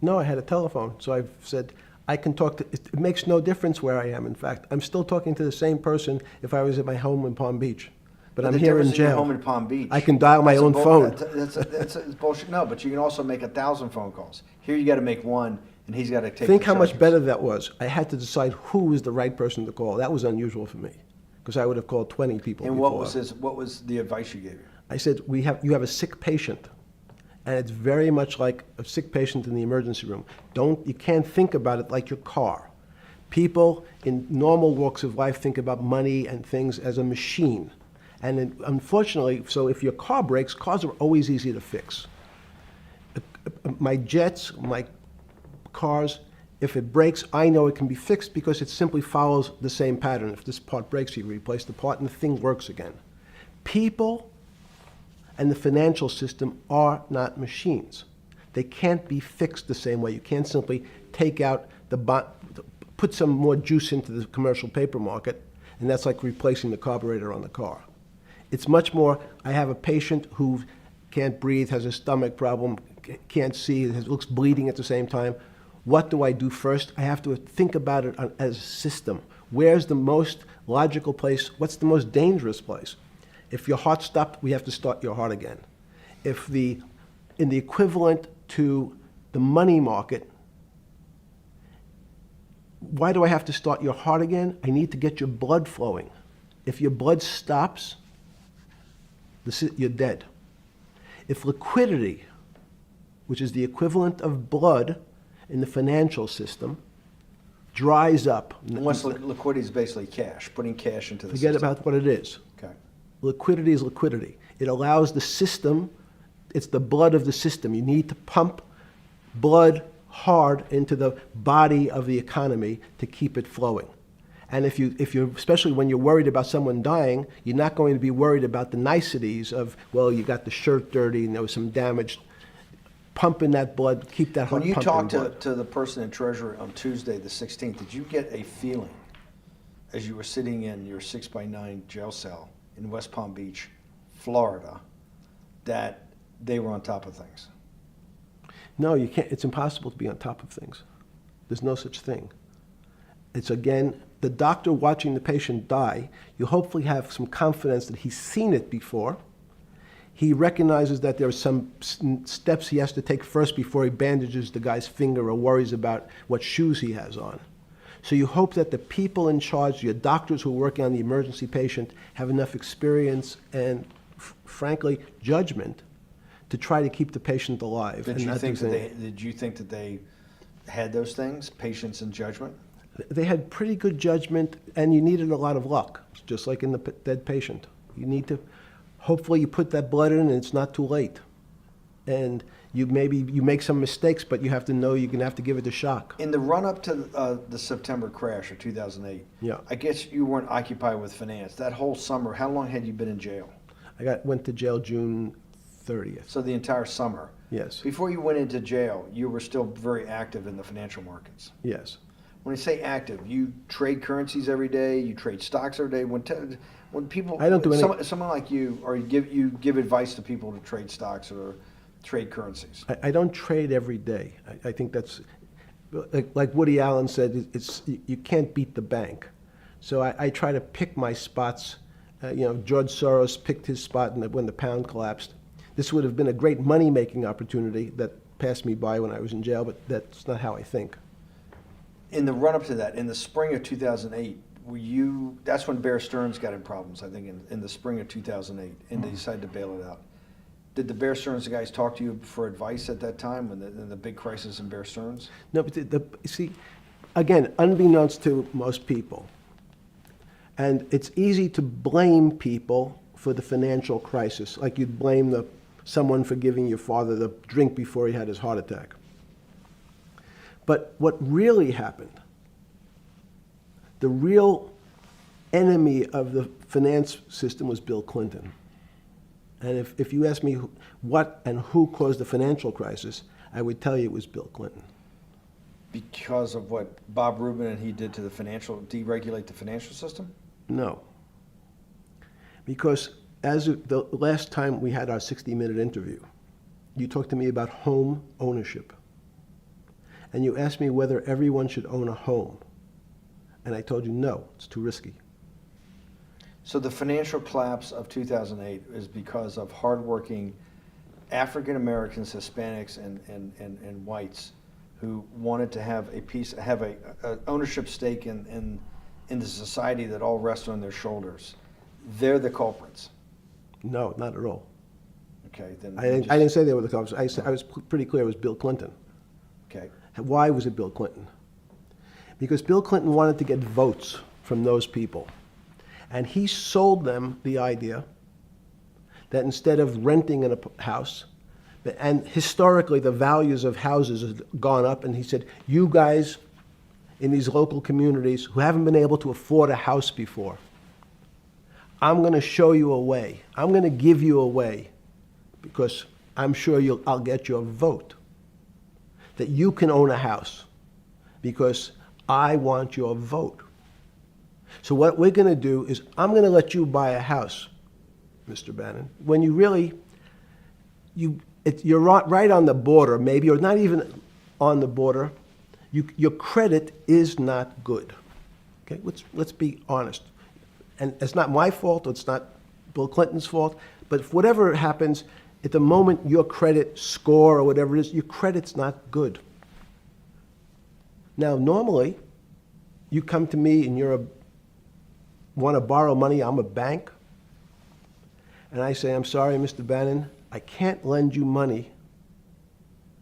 No, I had a telephone, so I've said, I can talk to, it makes no difference where I am, in fact. I'm still talking to the same person if I was at my home in Palm Beach. But I'm the here in difference your jail. home in Palm Beach. I can dial my That's a own phone. That's bullshit. No, but you can also make 1,000 phone calls. Here you got to make one, and he's got to take. Think the how much charges. better that was. I had to decide who was the right person to call. That was unusual for me, because I would have called 20 people And before. what was the advice you gave you? I said, you have a sick patient, and it's very much like a sick patient in the emergency room. You can't think about it like your car. People in normal walks of life think about money and things as a machine. And unfortunately, so if your car breaks, cars are always easy to fix. My jets, my cars, if it breaks, I know it can be fixed because it simply follows the same pattern. If this part breaks, you replace the part and the thing works again. People and the financial system are not machines. They can't be fixed the same way. You can't simply take out put some more juice into the commercial paper market, and that's like replacing the carburetor on the car. It's much more, I have a patient who can't breathe, has a stomach problem, can't see, looks bleeding at the same time. What do I do first? I have to think about it as a system. Where's the most logical place? What's the most dangerous place? If your heart stopped, we have to start your heart again. In the equivalent to the money market, why do I have to start your heart again? I need to get your blood flowing. If your blood stops, you're dead. If liquidity, which is the equivalent of blood in the financial system, dries up. And what's liquidity is basically cash, putting cash into the Forget system. about what it is. Okay. Liquidity is liquidity. It allows the system, it's the blood of the system. You need to pump blood hard into the body of the economy to keep it flowing. And if you're, especially when you're worried about someone dying, you're not going to be worried about the niceties of, well, you got the shirt dirty and there was some damage. Pump in that blood, keep that heart When you pumping talked to the person in Treasury on Tuesday, the 16th, did you get a feeling as you were sitting in your 6x9 jail cell in West Palm Beach, Florida, that they were on top of things? No, you can't. It's impossible to be on top of things. There's no such thing. It's, again, the doctor watching the patient die. You hopefully have some confidence that he's seen it before. He recognizes that there are some steps he has to take first before he bandages the guy's finger or worries about what shoes he has on. So you hope that the people in charge, your doctors who are working on the emergency patient, have enough experience and, frankly, judgment to try to keep the patient alive. Did you think that they had those things, patience and judgment? They had pretty good judgment, and you needed a lot of luck, just like in the dead patient. You need to, hopefully you put that blood in and it's not too late. And you make some mistakes, but you have to know you're going to have to give it a shock. In the run-up to the September crash of 2008, Yeah. I guess you weren't occupied with finance. That whole summer, how long had you been in jail? Went to jail June 30th. So the entire summer. Yes. Before you went into jail, you were still very active in the financial markets. Yes. When I say active, you trade currencies every day, you trade stocks every day. When people, I don't do any. Someone like you, or you give advice to people to trade stocks or trade currencies. I don't trade every day. I think that's, like Woody Allen said, you can't beat the bank. So I try to pick my spots. George Soros picked his spot when the pound collapsed. This would have been a great money-making opportunity that passed me by when I was in jail, but that's not how I think. In the run-up to that, in the spring of 2008, that's when Bear Stearns got in problems, I think, in the spring of 2008, and they decided to bail it out. Did the Bear Stearns guys talk to you for advice at that time, when the big crisis in Bear Stearns? No, but see, again, unbeknownst to most people, and it's easy to blame people for the financial crisis, like you'd blame someone for giving your father the drink before he had his heart attack. But what really happened, the real enemy of the finance system was Bill Clinton. And if you ask me what and who caused the financial crisis, I would tell you it was Bill Clinton. Because of what Bob Rubin and he did to deregulate the financial system? No. Because as of the last time we had our 60-minute interview, you talked to me about home ownership. and you asked me whether everyone should own a home. And I told you, no, it's too risky. So the financial collapse of 2008 is because of hardworking African Americans, Hispanics, and whites who wanted to have a ownership stake in the society that all rests on their shoulders. They're the culprits. No, not at all. Okay, then I didn't say they were the culprits. I was pretty clear it was Bill Clinton. Okay. Why was it Bill Clinton? Because Bill Clinton wanted to get votes from those people. And he sold them the idea that instead of renting in a house, and historically the values of houses have gone up, and he said, you guys in these local communities who haven't been able to afford a house before, I'm going to show you a way. I'm going to give you a way because I'm sure I'll get your vote that you can own a house because I want your vote. So what we're going to do is I'm going to let you buy a house, Mr. Bannon, when you really, you're right on the border, maybe, or not even on the border. Your credit is not good. Okay, let's be honest. And it's not my fault, it's not Bill Clinton's fault, but if whatever happens, at the moment your credit score or whatever it is, your credit's not good. Now, normally, you come to me and want to borrow money, I'm a bank, and I say, I'm sorry, Mr. Bannon, I can't lend you money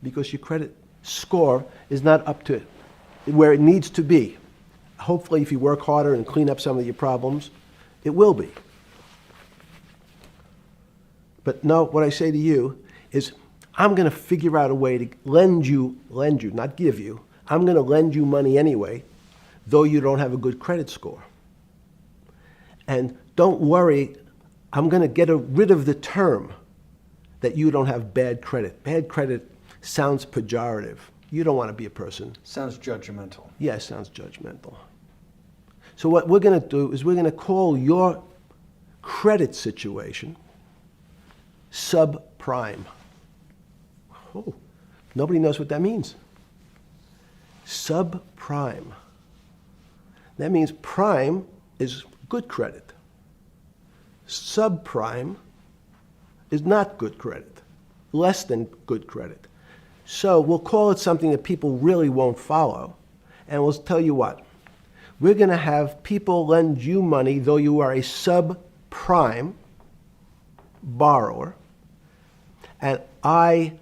because your credit score is not up to where it needs to be. Hopefully, if you work harder and clean up some of your problems, it will be. But no, what I say to you is, I'm going to figure out a way to lend you, not give you. I'm going to lend you money anyway, though you don't have a good credit score. And don't worry, I'm going to get rid of the term that you don't have bad credit. Bad credit sounds pejorative. You don't want to be a person. Sounds judgmental. Yeah, it sounds judgmental. So what we're going to do is we're going to call your credit situation subprime. Oh, nobody knows what that means. Subprime. That means prime is good credit. Subprime is not good credit, less than good credit. So we'll call it something that people really won't follow, and we'll tell you what. We're going to have people lend you money, though you are a subprime borrower, and I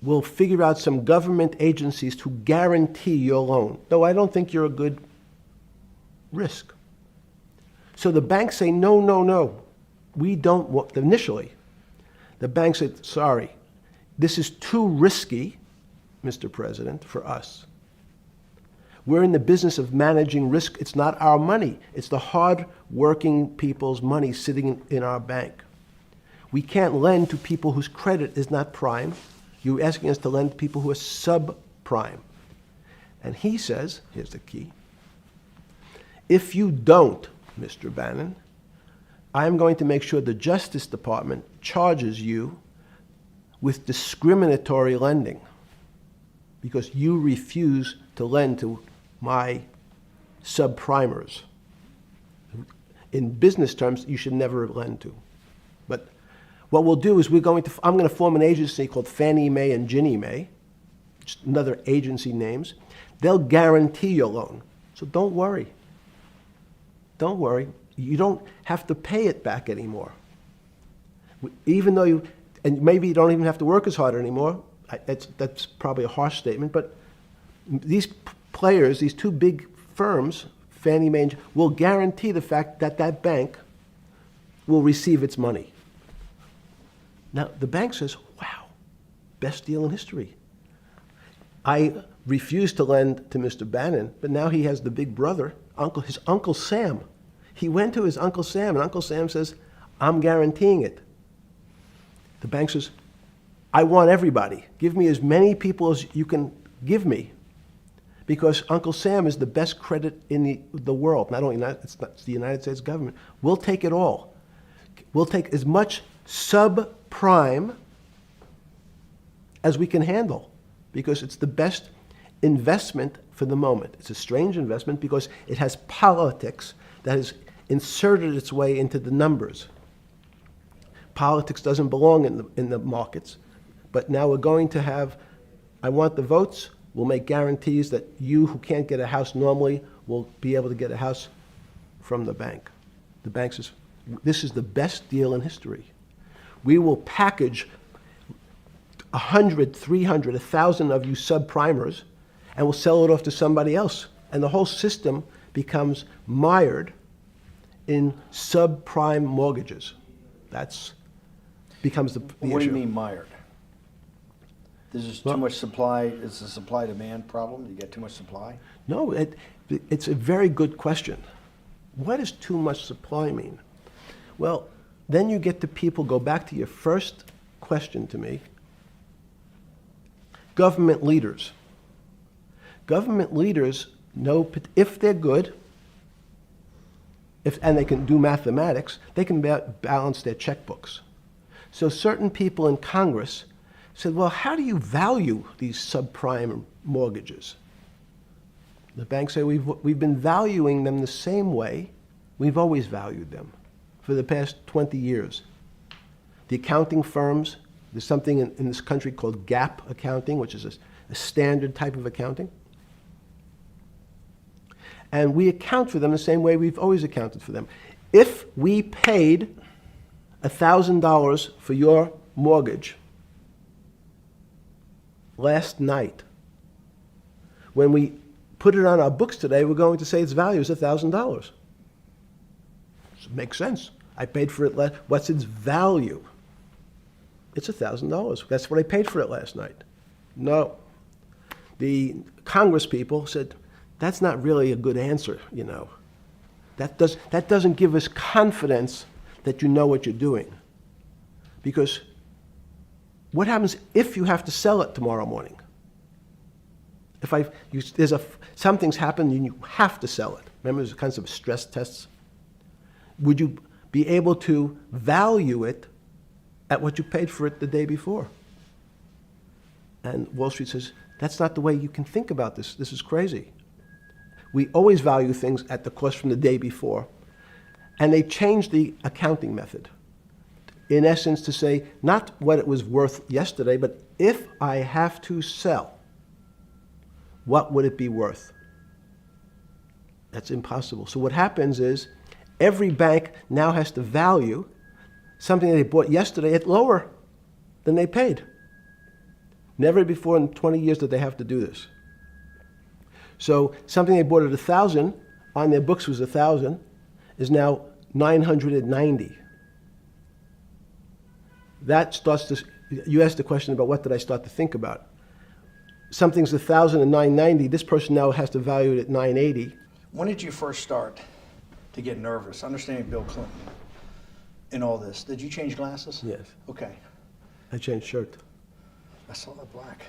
will figure out some government agencies to guarantee your loan, though I don't think you're a good risk. So the banks say, no, no, no, we don't want, initially, the bank said, sorry, this is too risky, Mr. President, for us. We're in the business of managing risk. It's not our money. It's the hard-working people's money sitting in our bank. We can't lend to people whose credit is not prime. You're asking us to lend to people who are subprime. And he says, here's the key, if you don't, Mr. Bannon, I'm going to make sure the Justice Department charges you with discriminatory lending because you refuse to lend to my subprimers. In business terms, you should never lend to. But what we'll do is I'm going to form an agency called Fannie Mae and Ginnie Mae, just another agency names. They'll guarantee your loan. So don't worry. Don't worry. You don't have to pay it back anymore. Even though and maybe you don't even have to work as hard anymore. That's probably a harsh statement, but these players, these two big firms, Fannie Mae, will guarantee the fact that that bank will receive its money. Now, the bank says, wow, best deal in history. I refused to lend to Mr. Bannon, but now he has the big brother, his Uncle Sam. He went to his Uncle Sam, and Uncle Sam says, I'm guaranteeing it. The bank says, I want everybody. Give me as many people as you can give me. Because Uncle Sam is the best credit in the world. Not only it's the United States government. We'll take it all. We'll take as much subprime as we can handle. because it's the best investment for the moment. It's a strange investment because it has politics that has inserted its way into the numbers. Politics doesn't belong in the markets, but now we're going to have, I want the votes, we'll make guarantees that you who can't get a house normally will be able to get a house from the bank. The bank says, this is the best deal in history. We will package 100, 300, 1,000 of you subprimers, and we'll sell it off to somebody else. And the whole system becomes mired in subprime mortgages. That's becomes the What do issue. you mean mired? There's just too much supply, it's a supply-demand problem? You get too much supply? No, it's a very good question. What does too much supply mean? Well, then you get to people, go back to your first question to me. Government leaders. Government leaders know if they're good, and they can do mathematics, they can balance their checkbooks. So certain people in Congress said, well, how do you value these subprime mortgages? The banks say, we've been valuing them the same way we've always valued them for the past 20 years. The accounting firms, there's something in this country called GAAP accounting, which is a standard type of accounting. And we account for them the same way we've always accounted for them. If we paid $1,000 for your mortgage last night, when we put it on our books today, we're going to say its value is $1,000. Makes sense. I paid for it what's its value? It's $1,000. That's what I paid for it last night. No. The Congress people said, that's not really a good answer, you know. That doesn't give us confidence that you know what you're doing. Because what happens if you have to sell it tomorrow morning? Something's happened and you have to sell it. Remember, there's kinds of stress tests. Would you be able to value it at what you paid for it the day before? And Wall Street says, that's not the way you can think about this. This is crazy. We always value things at the cost from the day before. And they changed the accounting method. In essence, to say, not what it was worth yesterday, but if I have to sell, what would it be worth? That's impossible. So what happens is, every bank now has to value something that they bought yesterday at lower than they paid. Never before in 20 years did they have to do this. So something they bought at 1,000, on their books was 1,000, is now 990. That starts to, you asked the question about what did I start to think about. Something's 1,000 and 990, this person now has to value it at 980. When did you first start to get nervous? Understanding Bill Clinton and all this. Did you change glasses? Yes. Okay. I changed shirt. I saw that black.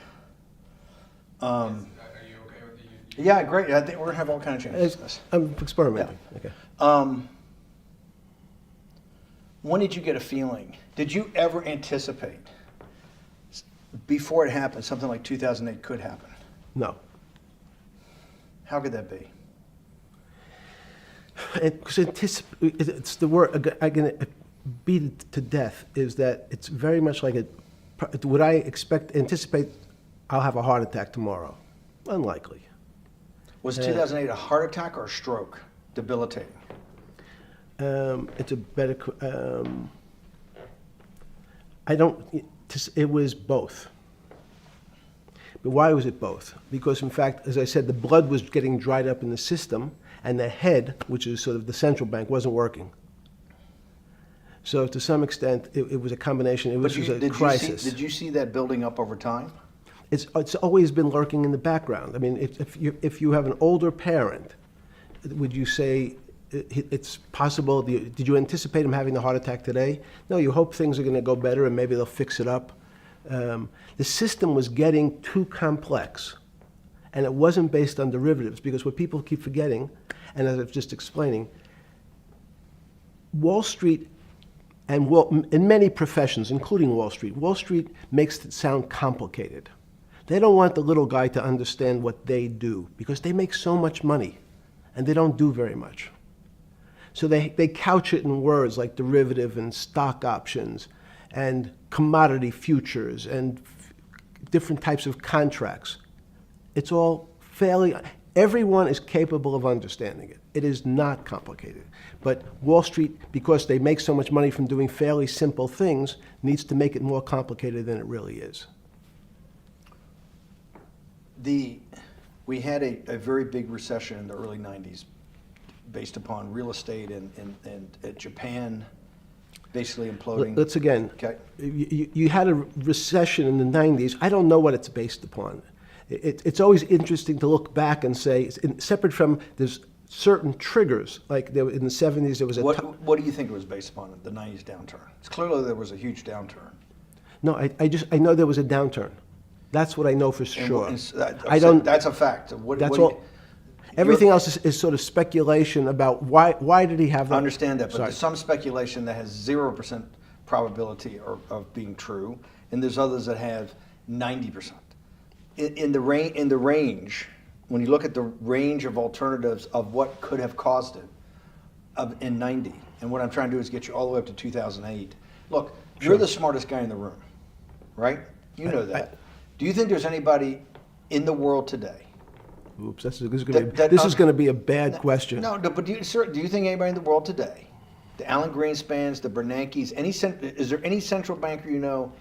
Are you okay with it? Yeah, great. I think we're gonna have all kinds of changes. I'm experimenting. Yeah. Okay. When did you get a feeling? Did you ever anticipate before it happened something like 2008 could happen? No. How could that be? It's the word I'm going to beat it to death. Is that it's very much like would I anticipate I'll have a heart attack tomorrow? Unlikely. Was 2008 a heart attack or a stroke? Debilitating. It's a better. It was both. But why was it both? Because in fact, as I said, the blood was getting dried up in the system, and the head, which is sort of the central bank, wasn't working. So to some extent, it was a combination. It was just a crisis. Did you see that building up over time? It's always been lurking in the background. I mean, if you have an older parent, would you say it's possible? Did you anticipate him having a heart attack today? No, you hope things are going to go better and maybe they'll fix it up. The system was getting too complex, and it wasn't based on derivatives, because what people keep forgetting, and as I was just explaining, Wall Street in many professions, including Wall Street makes it sound complicated. They don't want the little guy to understand what they do because they make so much money and they don't do very much. So they couch it in words like derivative and stock options and commodity futures and different types of contracts. It's all fairly, everyone is capable of understanding it. It is not complicated. But Wall Street, because they make so much money from doing fairly simple things, needs to make it more complicated than it really is. We had a very big recession in the early 90s based upon real estate and Japan basically imploding. Let's again, Okay. you had a recession in the 90s. I don't know what it's based upon. It's always interesting to look back and say, separate from there's certain triggers, like there, in the 70s there was a... What do you think it was based upon, the 90s downturn? It's clearly there was a huge downturn. No, I know there was a downturn. That's what I know for sure. I don't. That's a fact. That's all. Everything else is sort of speculation about why did he have that? I understand that, but Sorry. there's some speculation that has 0% probability of being true, and there's others that have 90%. In the range, when you look at the range of alternatives of what could have caused it in 90, and what I'm trying to do is get you all the way up to 2008. Look, you're the smartest guy in the room, right? You know that. Do you think there's anybody in the world today? Oops, this is going to be a bad question. No, but do you think anybody in the world today, the Alan Greenspans, the Bernankes, is there any central banker you know,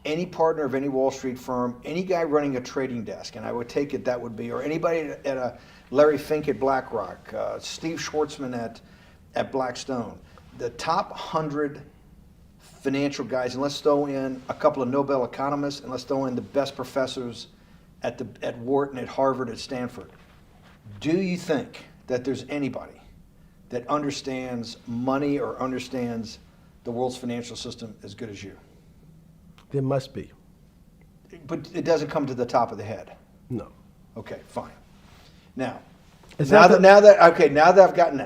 any partner of any Wall Street firm, any guy running a trading desk, and I would take it that would be, or anybody at a Larry Fink at BlackRock, Steve Schwartzman at Blackstone, the top 100 financial guys, and let's throw in a couple of Nobel economists, and let's throw in the best professors at Wharton, at Harvard, at Stanford. Do you think that there's anybody that understands money or understands the world's financial system as good as you? There must be. But it doesn't come to the top of the head. No. Okay, fine. Now It's that not I've gotten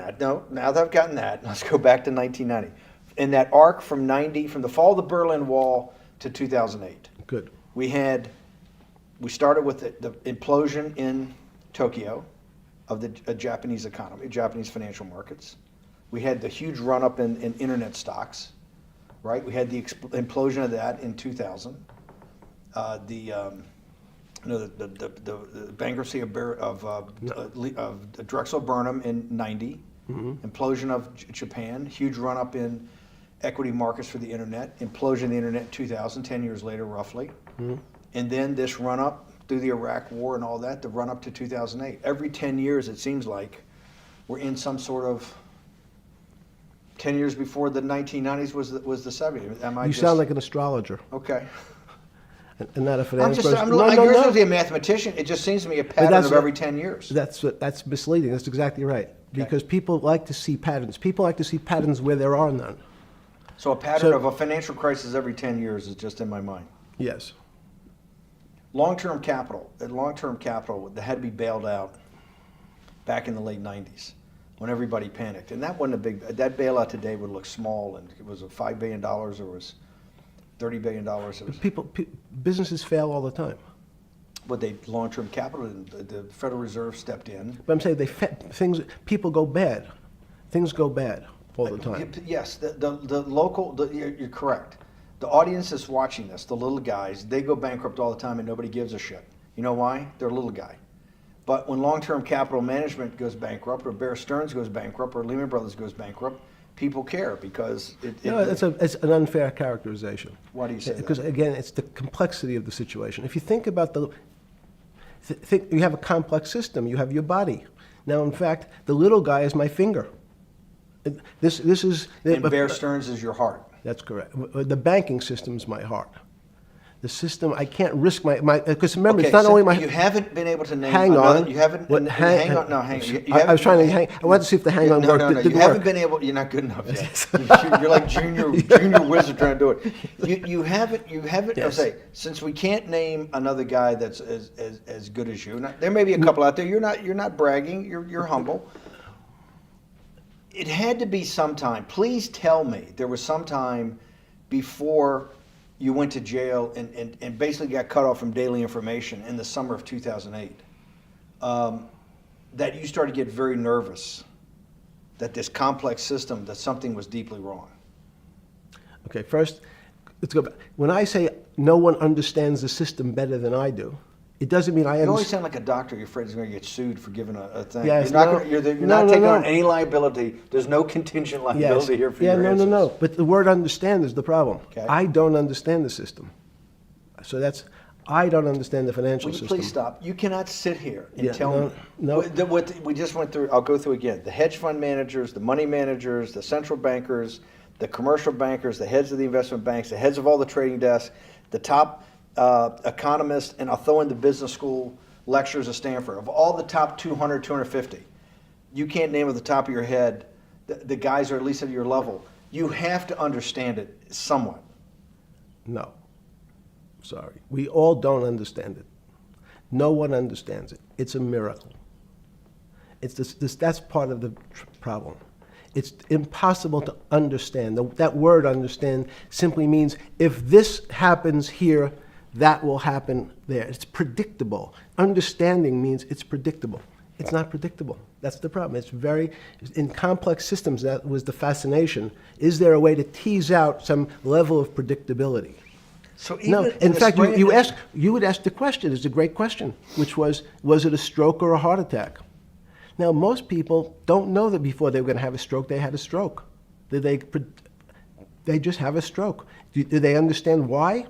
that, let's go back to 1990. In that arc from the fall of the Berlin Wall to 2008. Good. We started with the implosion in Tokyo of the Japanese economy, Japanese financial markets. We had the huge run-up in internet stocks, right? We had the implosion of that in 2000. The bankruptcy of Drexel Burnham in 90. Mm-hmm. Implosion of Japan, huge run-up in equity markets for the internet, implosion of the internet in 2000, 10 years later roughly. Mm-hmm. And then this run-up through the Iraq War and all that, the run-up to 2008. Every 10 years, it seems like, we're in some sort of 10 years before the 1990s was the 70s. You sound like an astrologer. Okay. And not a finance person. You're supposed to be a mathematician. It just seems to me a pattern of every 10 years. That's misleading. That's exactly right. Okay. Because people like to see patterns. People like to see patterns where there are none. So a pattern of a financial crisis every 10 years is just in my mind. Yes. Long-term capital that had to be bailed out back in the late 90s when everybody panicked. And that wasn't that bailout today would look small, and it was $5 billion or was $30 billion. Businesses fail all the time. But long-term capital, the Federal Reserve stepped in. But I'm saying people go bad. Things go bad all the time. Yes, you're correct. The audience that's watching this, the little guys, they go bankrupt all the time and nobody gives a shit. You know why? They're a little guy. But when long-term capital management goes bankrupt, or Bear Stearns goes bankrupt, or Lehman Brothers goes bankrupt, people care because it's an unfair characterization. Why do you say that? Because again, it's the complexity of the situation. If you think about you have a complex system. You have your body. Now, in fact, the little guy is my finger. This is. And Bear Stearns is your heart. That's correct. The banking system is my heart. The system, I can't risk my because remember, it's not only my. You haven't been able to name. Hang on. You haven't. Hang on. No, hang on. I was trying to hang. I wanted to see if the hang on worked. No, you haven't been able. You're not good enough yet. You're like junior wizard trying to do it. You haven't. Yes. I'll say, since we can't name another guy that's as good as you. Now, there may be a couple out there. You're not bragging. You're humble. It had to be sometime. Please tell me there was some time before you went to jail and basically got cut off from daily information in the summer of 2008, that you started to get very nervous that this complex system, that something was deeply wrong? Okay, first, let's go back. When I say no one understands the system better than I do, it doesn't mean I You always understand. sound like a doctor. You're afraid he's going to get sued for giving a thing. Yes, you're not, no. gonna, you're No, not no, taking no. on any liability. There's no contingent Yes. liability here for Yeah, your no, answers. no, no. But the word understand is the problem. Okay. I don't understand the system. So I don't understand the financial Will you system. please stop? You cannot sit here and Yeah, tell no, me. no. What we just went through, I'll go through again. The hedge fund managers, the money managers, the central bankers, the commercial bankers, the heads of the investment banks, the heads of all the trading desks, the top economists, and I'll throw in the business school lecturers at Stanford. Of all the top 200, 250, you can't name at the top of your head the guys are at least at your level. You have to understand it somewhat. No. Sorry. We all don't understand it. No one understands it. It's a miracle. That's part of the problem. It's impossible to understand. That word understand simply means if this happens here, that will happen there. It's predictable. Understanding means it's predictable. It's not predictable. That's the problem. In complex systems, that was the fascination. Is there a way to tease out some level of predictability? So even No. in In the fact, spring you of- would ask the question. It's a great question, which was it a stroke or a heart attack? Now, most people don't know that before they were going to have a stroke, they had a stroke. They just have a stroke. Do they understand why?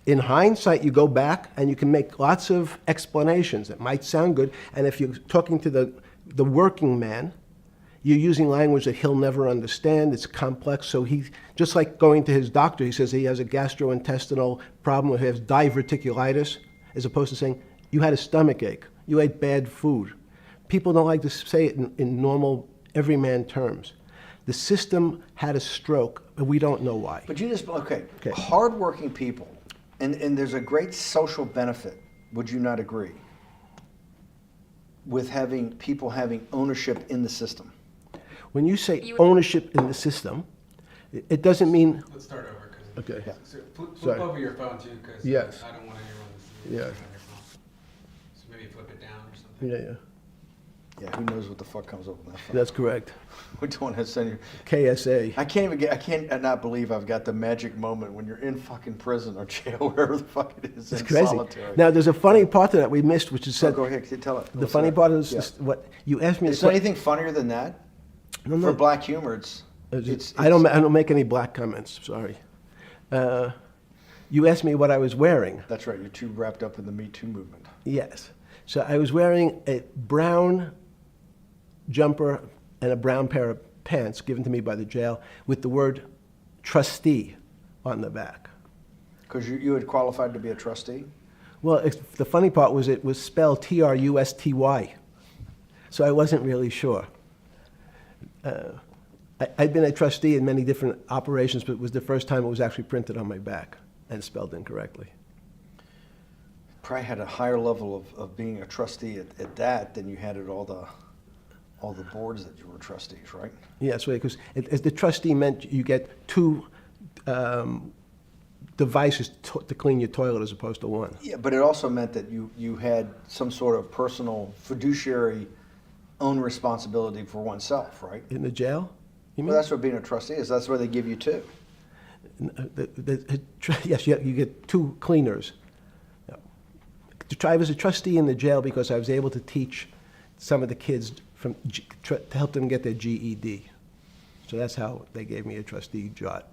In hindsight, you go back and you can make lots of explanations. It might sound good, and if you're talking to the working man, you're using language that he'll never understand. It's complex, so just like going to his doctor, he says he has a gastrointestinal problem, or he has diverticulitis, as opposed to saying, you had a stomach ache, you ate bad food. People don't like to say it in normal, everyman terms. The system had a stroke, but we don't know why. But you just, okay. Okay. Hardworking people, and there's a great social benefit, would you not agree, with having people having ownership in the system? When you say ownership in the system, it doesn't mean. Let's start over, because. Okay. So flip Sorry. over your phone too, because Yes. I don't want anyone to see Yes. anything on your phone. So maybe flip it down or something. Yeah, yeah. Yeah, who knows what the fuck comes up with that phone? That's correct. We don't want to send you. KSA. I can't not believe I've got the magic moment when you're in fucking prison or jail, wherever the fuck it is, It's in crazy. solitary. Now, there's a funny part to that we missed, which is So said. go ahead, tell it. The funny part is what you asked me. Is there anything funnier than that? No, no. For black humor, it's I don't make any black comments. Sorry. You asked me what I was wearing. That's right. You're too wrapped up in the Me Too movement. Yes. So I was wearing a brown jumper and a brown pair of pants given to me by the jail with the word trustee on the back. Because you had qualified to be a trustee? Well, the funny part was it was spelled Trusty. So I wasn't really sure. I'd been a trustee in many different operations, but it was the first time it was actually printed on my back and spelled incorrectly. Probably had a higher level of being a trustee at that than you had at all the boards that you were trustees, right? Yes, because as the trustee meant you get two devices to clean your toilet as opposed to one. Yeah, but it also meant that you had some sort of personal fiduciary own responsibility for oneself, right? In the jail? You mean? Well, that's what being a trustee is. That's why they give you two. Yes, you get two cleaners. I was a trustee in the jail because I was able to teach some of the kids to help them get their GED. So that's how they gave me a trustee job.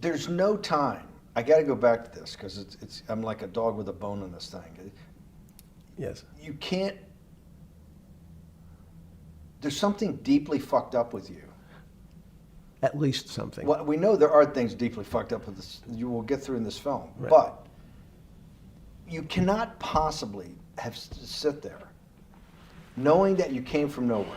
There's no time. I got to go back to this because I'm like a dog with a bone in this thing. Yes. You can't. There's something deeply fucked up with you. At least something. Well, we know there are things deeply fucked up with this. You will get through in this film, Right. but you cannot possibly have sit there, knowing that you came from nowhere,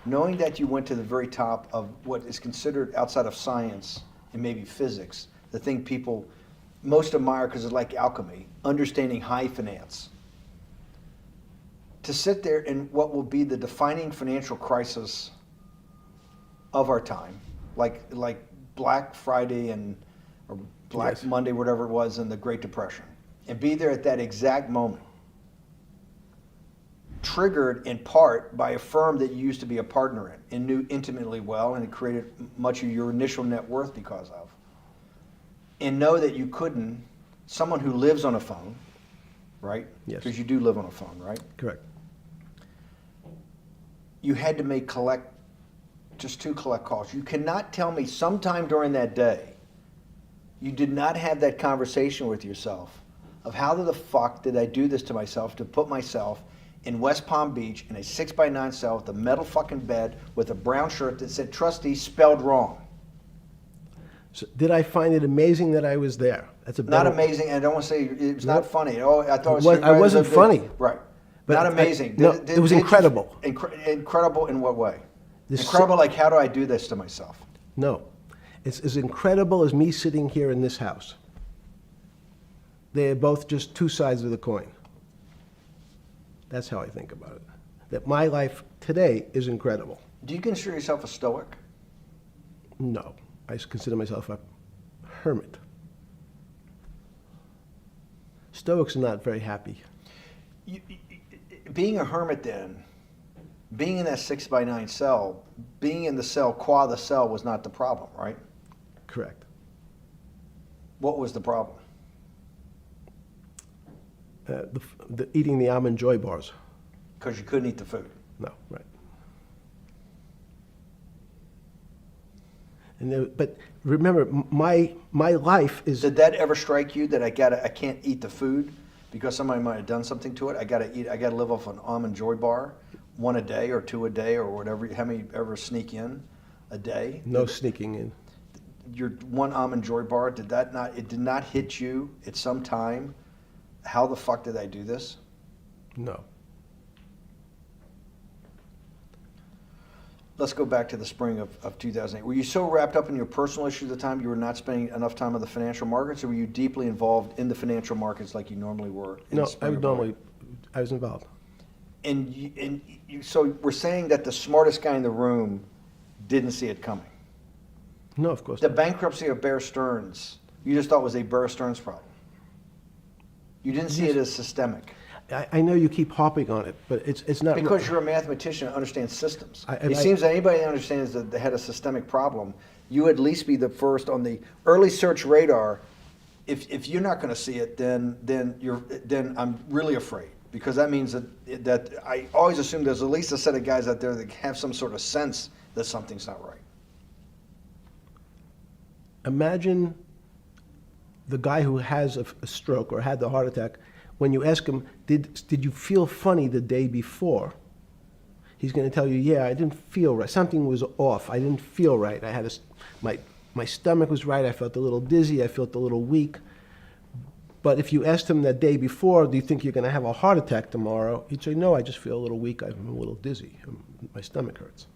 knowing that you went to the very top of what is considered outside of science and maybe physics, the thing people most admire because it's like alchemy, understanding high finance. To sit there in what will be the defining financial crisis of our time, like Black Friday or Black Yes. Monday, whatever it was, in the Great Depression, and be there at that exact moment, triggered in part by a firm that you used to be a partner in and knew intimately well, and it created much of your initial net worth because of, and know that you couldn't, someone who lives on a phone, right? Yes. Because you do live on a phone, right? Correct. You had to make just 2 collect calls. You cannot tell me sometime during that day you did not have that conversation with yourself of how the fuck did I do this to myself to put myself in West Palm Beach in a 6x9 cell with a metal fucking bed with a brown shirt that said trustee spelled wrong. So did I find it amazing that I was there? That's a Not better- amazing, and I don't want to say it was not Nope. funny. Oh, I thought it was. I wasn't funny. Right. But Not I- amazing. no, it was incredible. Incredible in what way? This- Incredible, like how do I do this to myself? No. It's as incredible as me sitting here in this house. They're both just 2 sides of the coin. That's how I think about it. That my life today is incredible. Do you consider yourself a stoic? No. I consider myself a hermit. Stoics are not very happy. Being a hermit then, being in that 6x9 cell, being in the cell qua the cell was not the problem, right? Correct. What was the problem? Eating the almond joy bars. Because you couldn't eat the food. No, right. But remember, my life is. Did that ever strike you that I can't eat the food because somebody might have done something to it? I gotta live off an almond joy bar, 1 a day or 2 a day or whatever. How many ever sneak in a day? No sneaking in. Your 1 almond joy bar, it did not hit you at some time? How the fuck did I do this? No. Let's go back to the spring of 2008. Were you so wrapped up in your personal issues at the time you were not spending enough time on the financial markets, or were you deeply involved in the financial markets like you normally were? In No, the spring of 08? I was involved. So we're saying that the smartest guy in the room didn't see it coming. No, of course The not. bankruptcy of Bear Stearns, you just thought was a Bear Stearns problem. You didn't see it as systemic. I know you keep harping on it, but it's not. Because you're a mathematician and understands systems. I- It seems that anybody that understands that they had a systemic problem, you at least be the first on the early search radar. If you're not going to see it, then I'm really afraid, because that means that I always assume there's at least a set of guys out there that have some sort of sense that something's not right. Imagine the guy who has a stroke or had the heart attack. When you ask him, did you feel funny the day before? He's going to tell you, yeah, I didn't feel right. Something was off. I didn't feel right. I had my stomach was right. I felt a little dizzy. I felt a little weak. But if you asked him that day before, do you think you're going to have a heart attack tomorrow? He'd say, no, I just feel a little weak. I'm a little dizzy. My stomach hurts.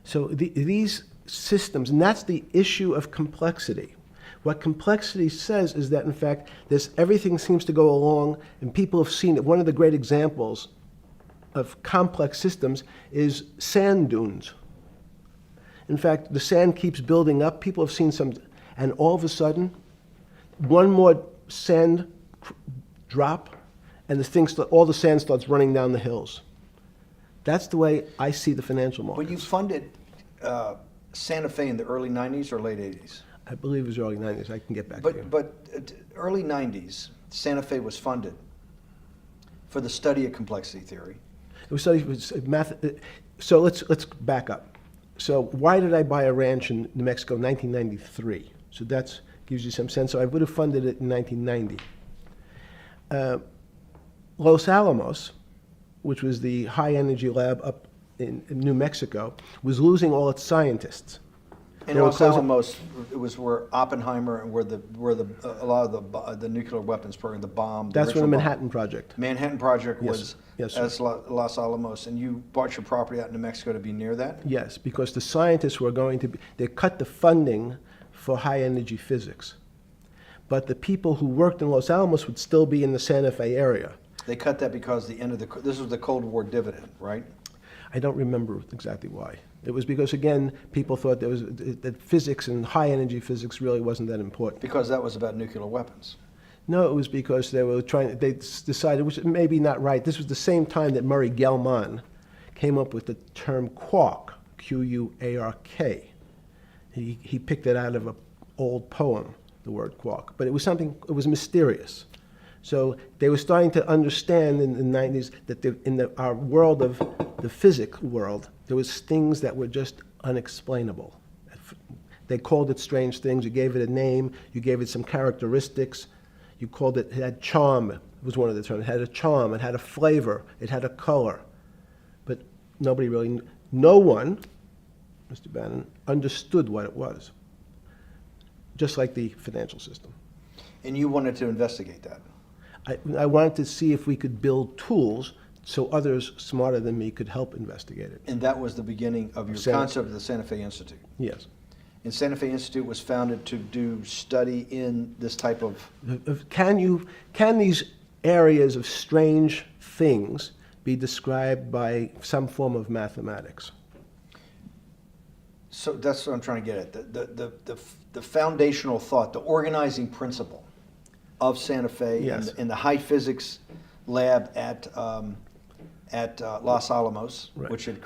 So these systems, and that's the issue of complexity. What complexity says is that, in fact, everything seems to go along, and people have seen it. One of the great examples of complex systems is sand dunes. In fact, the sand keeps building up. People have seen some, and all of a sudden, one more sand drop, and all the sand starts running down the hills. That's the way I see the financial markets. But you funded Santa Fe in the early 90s or late 80s? I believe it was early 90s. I can get back to you. But early 90s, Santa Fe was funded for the study of complexity theory. It was studied with math. So let's back up. So why did I buy a ranch in New Mexico in 1993? So that gives you some sense. So I would have funded it in 1990. Los Alamos, which was the high energy lab up in New Mexico, was losing all its scientists. And They were Los closing- Alamos, it was where Oppenheimer and where a lot of the nuclear weapons program, the bomb. That's original when the bomb. Manhattan Project. Manhattan Project Yes. was Yes, sir. as Los Alamos, and you bought your property out in New Mexico to be near that? Yes, because the scientists were going to be, they cut the funding for high energy physics. But the people who worked in Los Alamos would still be in the Santa Fe area. They cut that because this was the Cold War dividend, right? I don't remember exactly why. It was because, again, people thought that physics and high-energy physics really wasn't that important. Because that was about nuclear weapons. No, it was because they decided, which may be not right, this was the same time that Murray Gell-Mann came up with the term quark, Q-U-A-R-K. He picked it out of an old poem, the word quark. But it was it was mysterious. So they were starting to understand in the 90s that our world of the physics world, there was things that were just unexplainable. They called it strange things. You gave it a name. You gave it some characteristics. You called it had charm. It was one of the terms. It had a charm. It had a flavor. It had a color. But no one, Mr. Bannon, understood what it was. Just like the financial system. And you wanted to investigate that. I wanted to see if we could build tools so others smarter than me could help investigate it. And that was the beginning of your concept of the Santa Fe Institute. Yes. And Santa Fe Institute was founded to do study in this type of... Can these areas of strange things be described by some form of mathematics? So that's what I'm trying to get at. The foundational thought, the organizing principle of Santa Fe, Yes. in the high physics lab at Los Alamos, Right. which had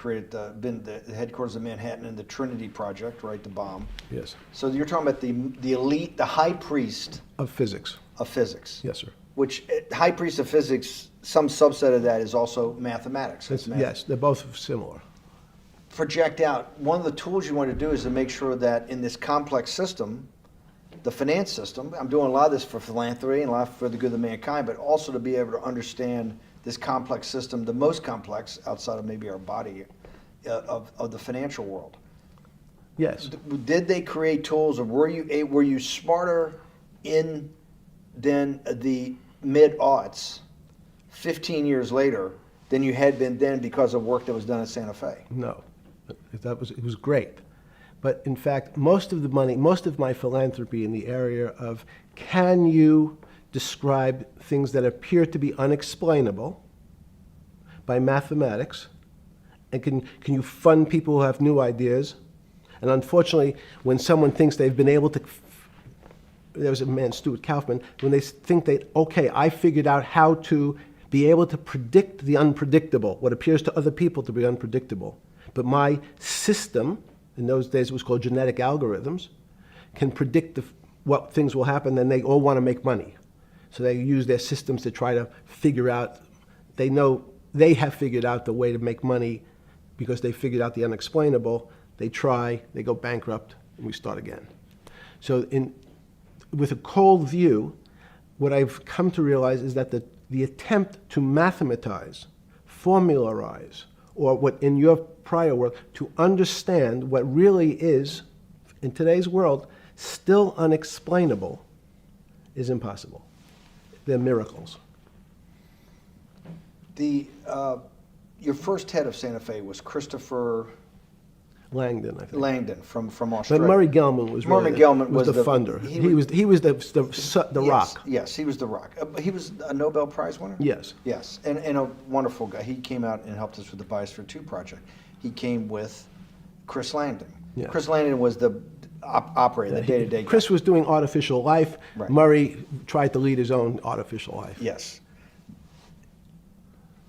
been the headquarters of Manhattan, and the Trinity Project, right, the bomb. Yes. So you're talking about the elite, the high priest Of physics. of physics. Yes, sir. Which, high priest of physics, some subset of that is also mathematics. It's math. Yes, they're both similar. Project out. One of the tools you want to do is to make sure that in this complex system, the finance system, I'm doing a lot of this for philanthropy and a lot for the good of mankind, but also to be able to understand this complex system, the most complex outside of maybe our body, of the financial world. Yes. Did they create tools, or were you smarter in than the mid-aughts, 15 years later, than you had been then because of work that was done at Santa Fe? No. It was great. But in fact, most of the money, most of my philanthropy in the area of can you describe things that appear to be unexplainable by mathematics, and can you fund people who have new ideas? And unfortunately, when someone thinks they've been able to, there was a man, Stuart Kaufman, when they think okay, I figured out how to be able to predict the unpredictable, what appears to other people to be unpredictable. But my system, in those days it was called genetic algorithms, can predict what things will happen, and they all want to make money. So they use their systems to try to figure out, they know they have figured out the way to make money because they figured out the unexplainable. They try, they go bankrupt, and we start again. So with a cold view, what I've come to realize is that the attempt to mathematize, formularize, or what in your prior world, to understand what really is, in today's world, still unexplainable, is impossible. They're miracles. Your first head of Santa Fe was Christopher Langdon, I think. Langdon from But Australia. Murray Gell-Mann was Murray really Gell-Mann was was the the- funder. he He was- was the Yes, rock. Yes, he was the rock. He was a Nobel Prize winner? Yes. Yes, and a wonderful guy. He came out and helped us with the Biosphere 2 project. He came with Chris Langdon. Yeah. Chris Langdon was the operator, the day-to-day guy. Chris was doing artificial life. Right. Murray tried to lead his own artificial life. Yes.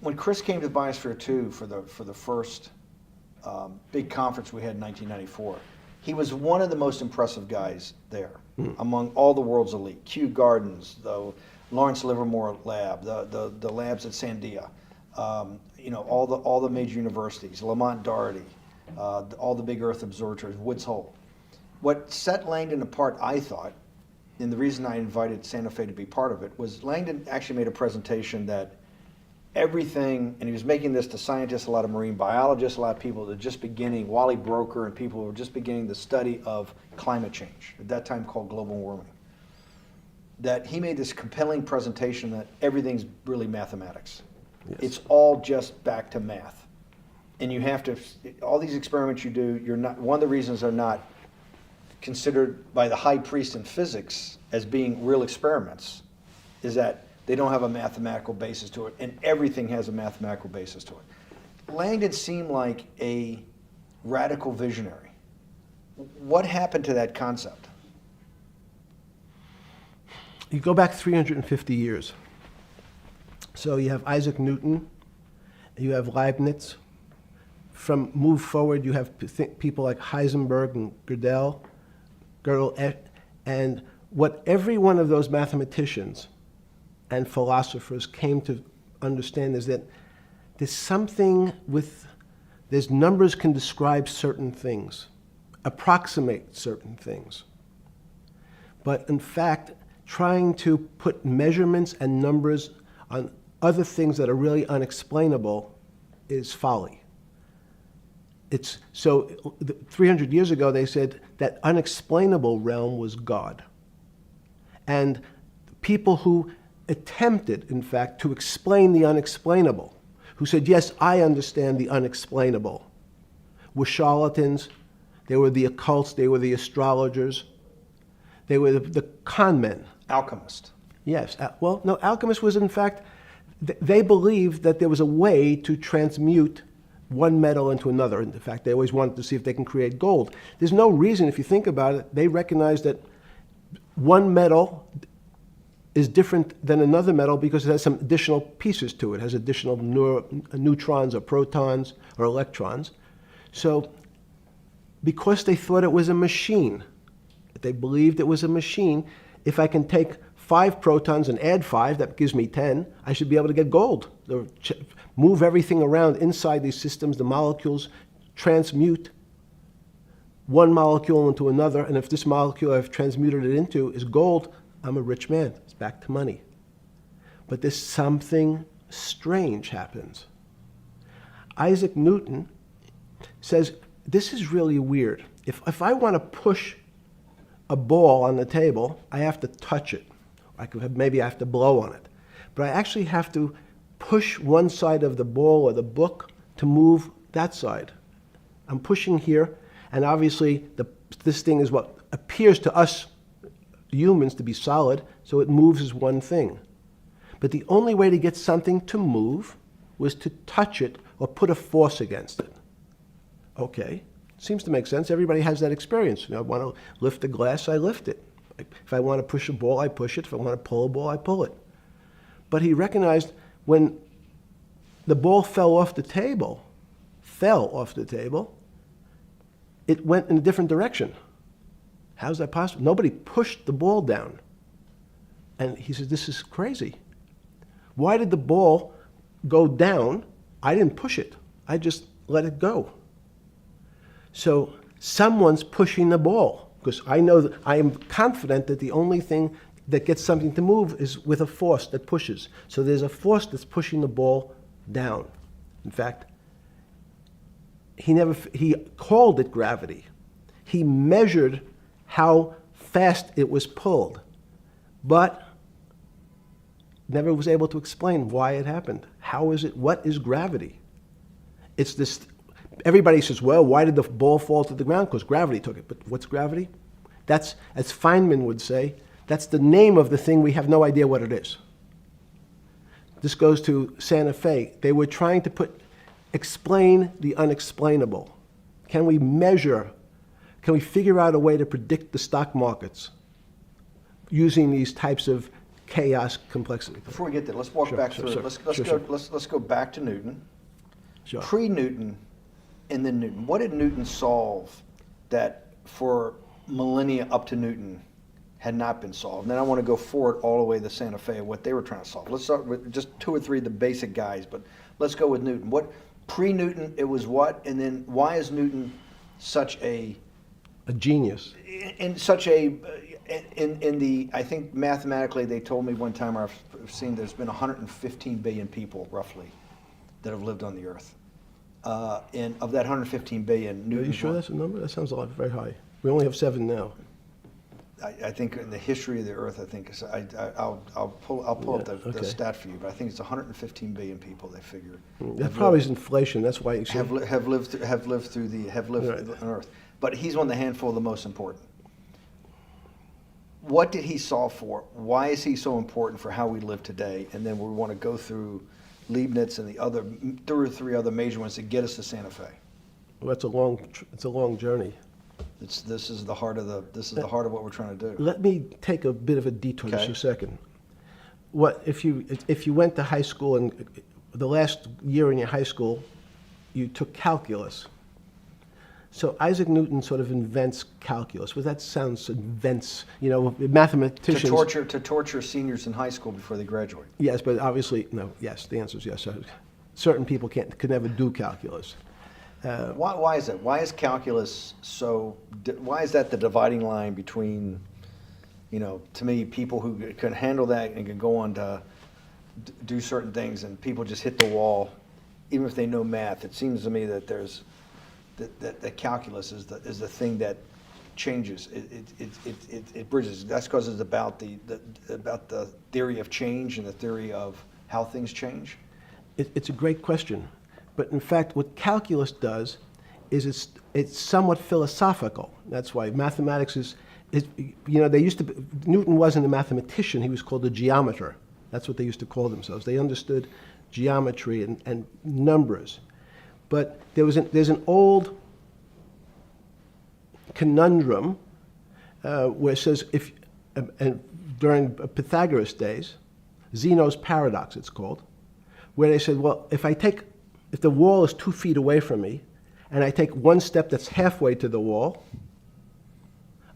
When Chris came to Biosphere 2 for the first big conference we had in 1994, he was one of the most impressive guys there among all the world's elite. Kew Gardens, the Lawrence Livermore lab, the labs at Sandia, all the major universities, Lamont Doherty, all the big Earth observatories, Woods Hole. What set Langdon apart, I thought, and the reason I invited Santa Fe to be part of it, was Langdon actually made a presentation that everything, and he was making this to scientists, a lot of marine biologists, a lot of people that were just beginning, Wally Broker and people who were just beginning the study of climate change, at that time called global warming. That he made this compelling presentation that everything's really mathematics. Yes. It's all just back to math. And you have to, all these experiments you do, you're not, one of the reasons they're not considered by the high priest in physics as being real experiments is that they don't have a mathematical basis to it, and everything has a mathematical basis to it. Langdon seemed like a radical visionary. What happened to that concept? You go back 350 years. So you have Isaac Newton, you have Leibniz. Move forward, you have people like Heisenberg and Gödel, and what every one of those mathematicians and philosophers came to understand is that there's numbers can describe certain things, approximate certain things. But in fact, trying to put measurements and numbers on other things that are really unexplainable is folly. 300 years ago, they said that unexplainable realm was God. And people who attempted, in fact, to explain the unexplainable, who said, yes, I understand the unexplainable, were charlatans, they were the occults, they were the astrologers, they were the con men. Alchemist. Yes. Well, no, alchemist was, in fact, they believed that there was a way to transmute one metal into another. In fact, they always wanted to see if they can create gold. There's no reason, if you think about it, they recognize that one metal is different than another metal because it has some additional pieces to it. It has additional neutrons or protons or electrons. So because they thought it was a machine, they believed it was a machine, if I can take 5 protons and add 5, that gives me 10, I should be able to get gold. Move everything around inside these systems, the molecules transmute one molecule into another, and if this molecule I've transmuted it into is gold, I'm a rich man. It's back to money. But there's something strange happens. Isaac Newton says, this is really weird. If I want to push a ball on the table, I have to touch it. Maybe I have to blow on it. But I actually have to push one side of the ball or the book to move that side. I'm pushing here, and obviously this thing is what appears to us humans to be solid, so it moves as one thing. But the only way to get something to move was to touch it or put a force against it. Okay, seems to make sense. Everybody has that experience. I want to lift a glass, I lift it. If I want to push a ball, I push it. If I want to pull a ball, I pull it. But he recognized when the ball fell off the table, it went in a different direction. How's that possible? Nobody pushed the ball down. And he said, this is crazy. Why did the ball go down? I didn't push it. I just let it go. So someone's pushing the ball, because I know that I am confident that the only thing that gets something to move is with a force that pushes. So there's a force that's pushing the ball down. In fact, he called it gravity. He measured how fast it was pulled, but never was able to explain why it happened. How is it? What is gravity? It's this. Everybody says, well, why did the ball fall to the ground? Because gravity took it. But what's gravity? That's, as Feynman would say, that's the name of the thing. We have no idea what it is. This goes to Santa Fe. They were trying to explain the unexplainable. Can we measure? Can we figure out a way to predict the stock markets using these types of chaos complexity? Before we get there, let's walk back through it. Let's go back to Newton. Sure. Pre-Newton and then Newton. What did Newton solve that for millennia up to Newton had not been solved? And then I want to go forward all the way to Santa Fe, what they were trying to solve. Let's start with just 2 or 3 of the basic guys, but let's go with Newton. What pre-Newton, it was what? And then why is Newton such a genius? In such a in the, I think mathematically they told me one time, I've seen there's been 115 billion people roughly that have lived on the earth. And of that 115 billion, Newton. Are you sure that's a number? That sounds a lot very high. We only have 7 now. I think in the history of the earth, I think I'll pull up the stat for you, but I think it's 115 billion people. They figure that probably is inflation. That's why you have lived on Earth. But he's one of the handful of the most important. What did he solve for? Why is he so important for how we live today? And then we want to go through Leibniz and the other, two or three other major ones to get us to Santa Fe? Well, it's a long journey. This is the heart of what we're trying to do. Let me take a bit of a detour just Okay. a second. What if you went to high school and the last year in your high school, you took calculus? So Isaac Newton sort of invents calculus. Well, that sounds invents. Mathematicians. To torture seniors in high school before they graduate. Yes, but obviously no. Yes, the answer is yes. Certain people could never do calculus. Why is that? Why is calculus why is that the dividing line between, to me, people who can handle that and can go on to do certain things, and people just hit the wall, even if they know math? It seems to me that that calculus is the thing that changes. It bridges. That's because it's about the theory of change and the theory of how things change. It's a great question. But in fact, what calculus does is it's somewhat philosophical. That's why mathematics Newton wasn't a mathematician, he was called a geometer. That's what they used to call themselves. They understood geometry and numbers. But there's an old conundrum where it says, during Pythagoras' days, Zeno's paradox it's called, where they said, well, if the wall is 2 feet away from me, and I take one step that's halfway to the wall,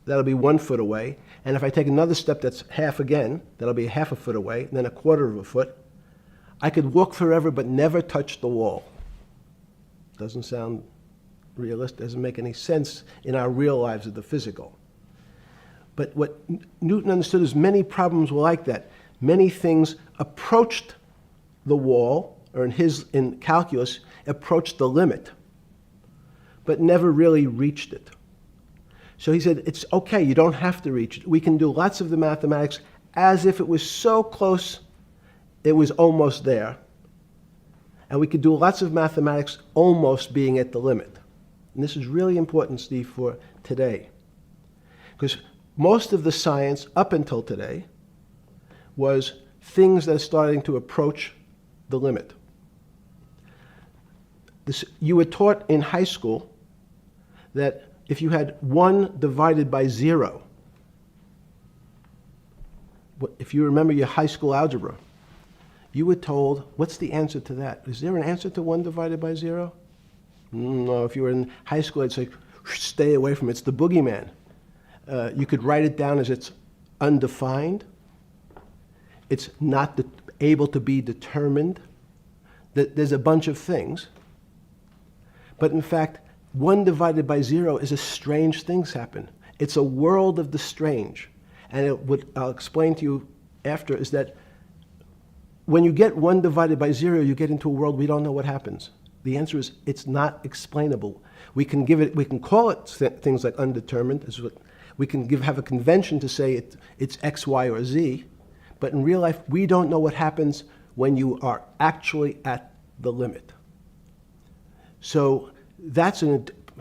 that'll be 1 foot away. And if I take another step that's half again, that'll be half a foot away, and then a quarter of a foot. I could walk forever but never touch the wall. Doesn't sound realistic, doesn't make any sense in our real lives of the physical. But what Newton understood is many problems were like that. Many things approached the wall, or in calculus, approached the limit, but never really reached it. So he said, it's okay, you don't have to reach it. We can do lots of the mathematics as if it was so close, it was almost there. And we could do lots of mathematics almost being at the limit. And this is really important, Steve, for today. Because most of the science up until today was things that are starting to approach the limit. You were taught in high school that if you had 1 divided by 0, if you remember your high school algebra, you were told, what's the answer to that? Is there an answer to 1 divided by 0? No, if you were in high school, I'd say, stay away from it. It's the boogeyman. You could write it down as it's undefined. It's not able to be determined. There's a bunch of things. But in fact, 1 divided by 0 is a strange things happen. It's a world of the strange. And what I'll explain to you after is that when you get 1 divided by 0, you get into a world we don't know what happens. The answer is it's not explainable. We can call it things like undetermined. We can have a convention to say it's X, Y, or Z. But in real life, we don't know what happens when you are actually at the limit. So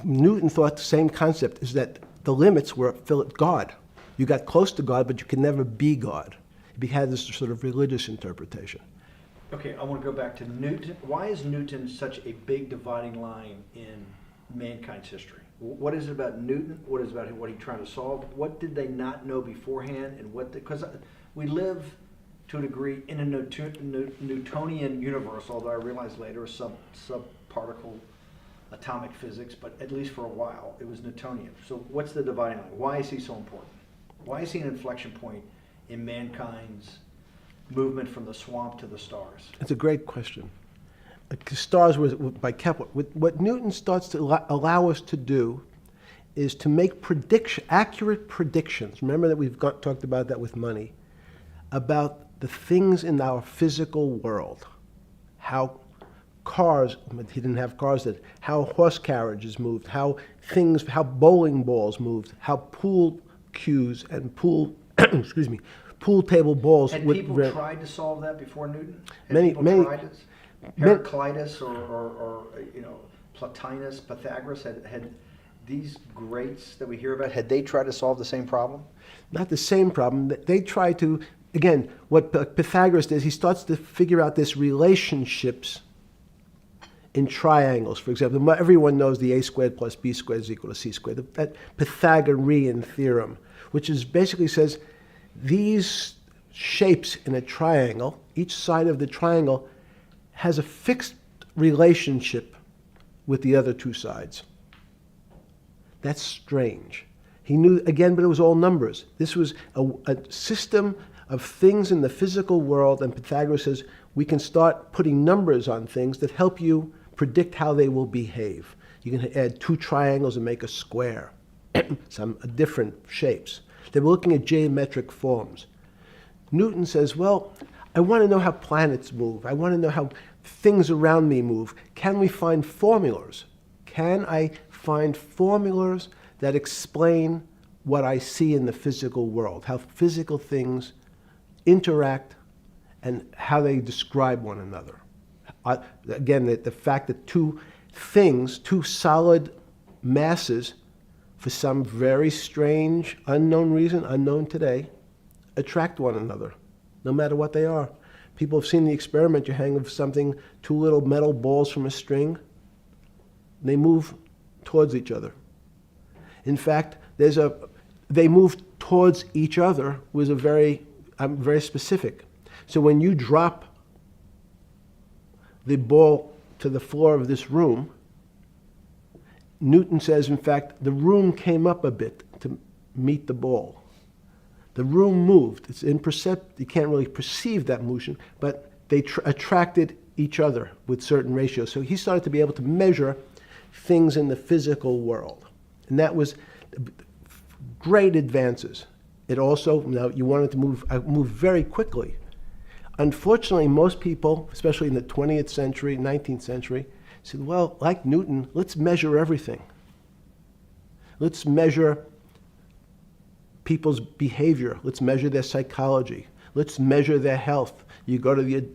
Newton thought the same concept, is that the limits were God. You got close to God, but you could never be God. He had this sort of religious interpretation. Okay, I want to go back to Newton. Why is Newton such a big dividing line in mankind's history? What is it about Newton? What is it about what he's trying to solve? What did they not know beforehand? And because we live to a degree in a Newtonian universe, although I realized later subparticle atomic physics, but at least for a while it was Newtonian. So what's the dividing line? Why is he so important? Why is he an inflection point in mankind's movement from the swamp to the stars? It's a great question. Stars were by Kepler. What Newton starts to allow us to do is to make accurate predictions. Remember that we've talked about that with money, about the things in our physical world, how cars, he didn't have cars, how horse carriages moved, how bowling balls moved, how pool cues and pool table balls. Had people tried to solve that before Newton? Many tried it? Heraclitus or Plotinus, Pythagoras, had these greats that we hear about, had they tried to solve the same problem? Not the same problem. They tried to again, what Pythagoras does, he starts to figure out this relationships in triangles. For example, everyone knows the a squared plus b squared is equal to c squared, that Pythagorean theorem, which is basically says these shapes in a triangle, each side of the triangle has a fixed relationship with the other two sides. That's strange. He knew, again, but it was all numbers. This was a system of things in the physical world, and Pythagoras says we can start putting numbers on things that help you predict how they will behave. You can add two triangles and make a square, some different shapes. They were looking at geometric forms. Newton says, well, I want to know how planets move. I want to know how things around me move. Can we find formulas? Can I find formulas that explain what I see in the physical world, how physical things interact and how they describe one another? Again, the fact that two things, two solid masses, for some very strange, unknown reason, unknown today, attract one another, no matter what they are. People have seen the experiment. You hang something, two little metal balls from a string, they move towards each other. In fact, they move towards each other was very specific. So when you drop the ball to the floor of this room, Newton says, in fact, the room came up a bit to meet the ball. The room moved. It's imperceptible. You can't really perceive that motion, but they attracted each other with certain ratios. So he started to be able to measure things in the physical world. And that was great advances. It also, now you wanted to move very quickly. Unfortunately, most people, especially in the 20th century, 19th century, said, well, like Newton, let's measure everything. Let's measure people's behavior. Let's measure their psychology. Let's measure their health. You go to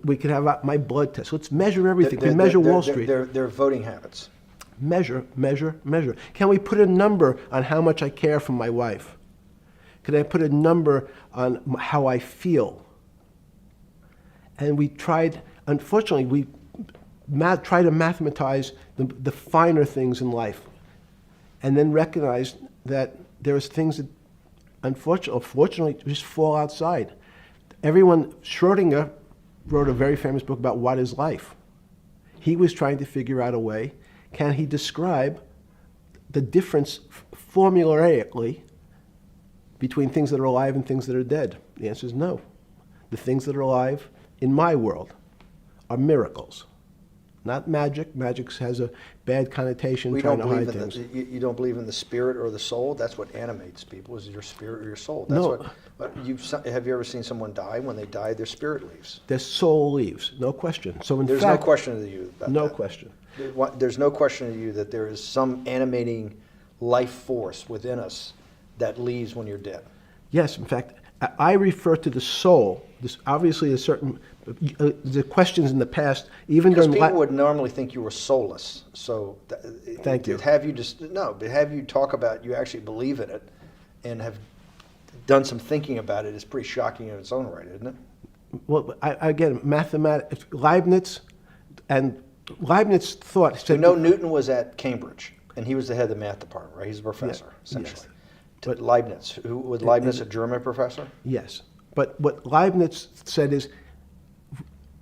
we could have my blood test. Let's measure everything. We measure Wall Street. Their voting habits. Measure, measure, measure. Can we put a number on how much I care for my wife? Can I put a number on how I feel? And we tried, unfortunately, we try to mathematize the finer things in life, and then recognize that there's things that, unfortunately, just fall outside. Schrodinger wrote a very famous book about what is life. He was trying to figure out a way, can he describe the difference formulaically between things that are alive and things that are dead? The answer is no. The things that are alive in my world are miracles, not magic. Magic has a bad connotation, trying to hide things. You don't believe in the spirit or the soul? That's what animates people, is your spirit or your soul. That's No. Have you ever seen someone die? When they die, their spirit leaves. Their soul leaves, no question. So in There's fact, no question to you about no that. question. There's no question to you that there is some animating life force within us that leaves when you're dead. Yes, in fact, I refer to the soul. This obviously is certain. The questions in the past, even Because during people would normally think you were soulless. So Thank you. But have you talk about you actually believe in it and have done some thinking about it is pretty shocking in its own right, isn't it? Well, again, mathematics. Leibniz thought. We know Newton was at Cambridge, and he was the head of the math department, right? He's a professor, essentially. Yes. But Leibniz, was Leibniz a German professor? Yes, but what Leibniz said is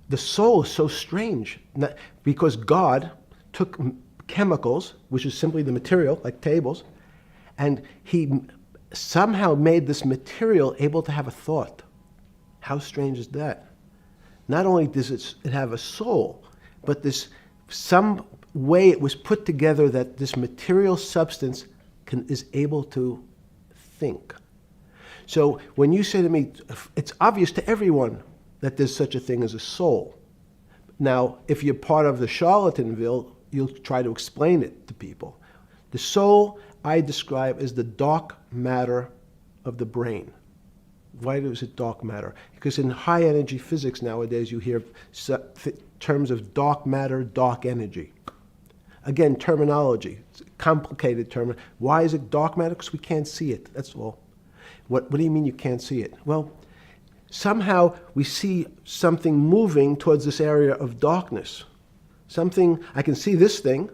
the soul is so strange because God took chemicals, which is simply the material, like tables, and he somehow made this material able to have a thought. How strange is that? Not only does it have a soul, but some way it was put together that this material substance is able to think. So when you say to me, it's obvious to everyone that there's such a thing as a soul. Now, if you're part of the Charlatanville, you'll try to explain it to people. The soul I describe as the dark matter of the brain. Why is it dark matter? Because in high energy physics nowadays, you hear terms of dark matter, dark energy. Again, terminology. It's a complicated term. Why is it dark matter? Because we can't see it. That's all. What do you mean you can't see it? Well, somehow we see something moving towards this area of darkness. Something, I can see this thing.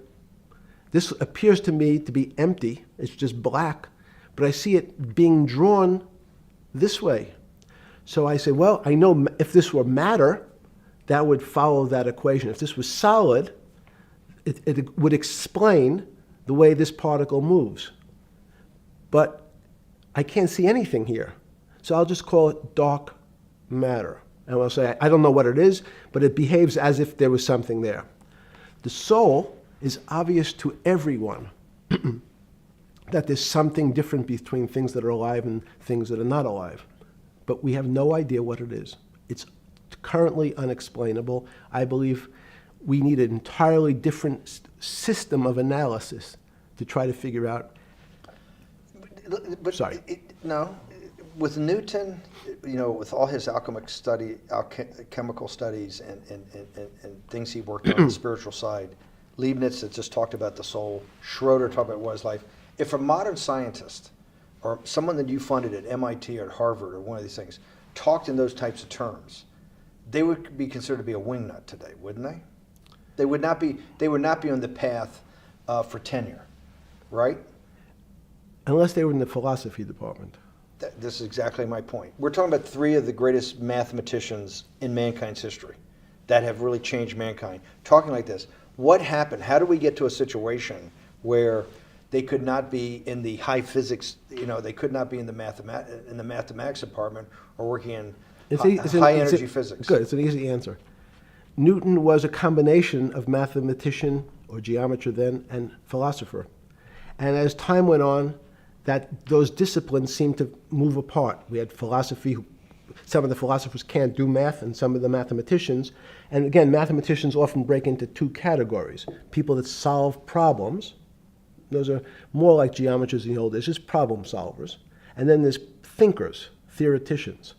This appears to me to be empty. It's just black. But I see it being drawn this way. So I say, well, I know if this were matter, that would follow that equation. If this was solid, it would explain the way this particle moves. But I can't see anything here. So I'll just call it dark matter. And I'll say, I don't know what it is, but it behaves as if there was something there. The soul is obvious to everyone that there's something different between things that are alive and things that are not alive. But we have no idea what it is. It's currently unexplainable. I believe we need an entirely different system of analysis to try to figure out. But Sorry. No, with Newton, with all his alchemical studies and things he worked on the spiritual side, Leibniz that just talked about the soul, Schroeder talked about what is life. If a modern scientist or someone that you funded at MIT or at Harvard or one of these things talked in those types of terms, they would be considered to be a wingnut today, wouldn't they? They would not be. They would not be on the path for tenure, right? Unless they were in the philosophy department. This is exactly my point. We're talking about three of the greatest mathematicians in mankind's history that have really changed mankind. Talking like this, what happened? How do we get to a situation where they could not be in the high physics? They could not be in the mathematics department or working in high energy physics. Good. It's an easy answer. Newton was a combination of mathematician or geometer then and philosopher, and as time went on, those disciplines seemed to move apart. We had philosophy. Some of the philosophers can't do math, and some of the mathematicians. And again, mathematicians often break into two categories: people that solve problems. Those are more like geometers in the old days, just problem solvers. And then there's thinkers, theoreticians.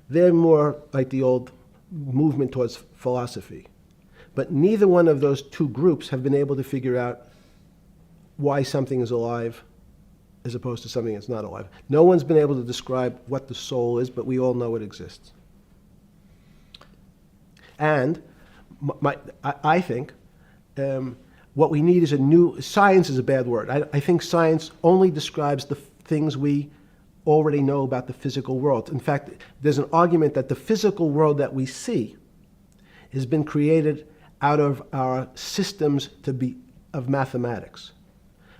They're more like the old movement towards philosophy. But neither one of those two groups have been able to figure out why something is alive as opposed to something that's not alive. No one's been able to describe what the soul is, but we all know it exists. And I think what we need is science is a bad word. I think science only describes the things we already know about the physical world. In fact, there's an argument that the physical world that we see has been created out of our systems of mathematics.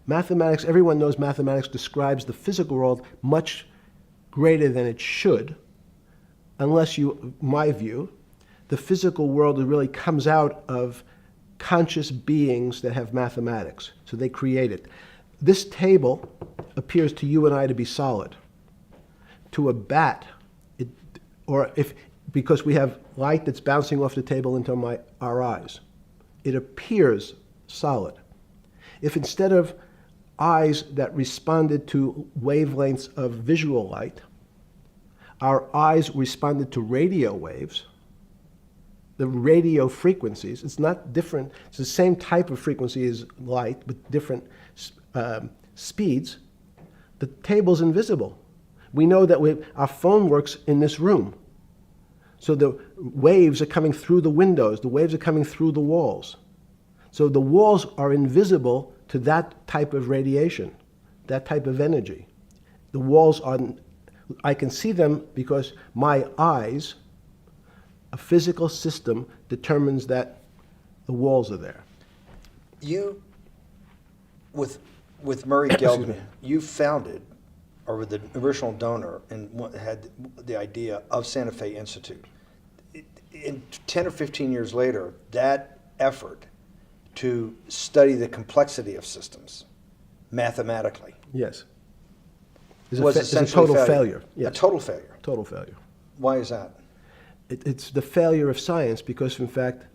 Mathematics, everyone knows mathematics describes the physical world much greater than it should, unless my view, the physical world really comes out of conscious beings that have mathematics. So they create it. This table appears to you and I to be solid. To a bat, because we have light that's bouncing off the table into our eyes, it appears solid. If instead of eyes that responded to wavelengths of visual light, our eyes responded to radio waves, the radio frequencies, it's not different, it's the same type of frequency as light, but different speeds, the table's invisible. We know that our phone works in this room. So the waves are coming through the windows, the waves are coming through the walls. So the walls are invisible to that type of radiation, that type of energy. The walls I can see them because my eyes, a physical system determines that the walls are there. You, with Murray Geldman, you founded, or with the original donor, and had the idea of Santa Fe Institute. In 10 or 15 years later, that effort to study the complexity of systems mathematically. Yes. Was it's a essentially total failure. Yes. A total failure. Total failure. Why is that? It's the failure of science because, in fact,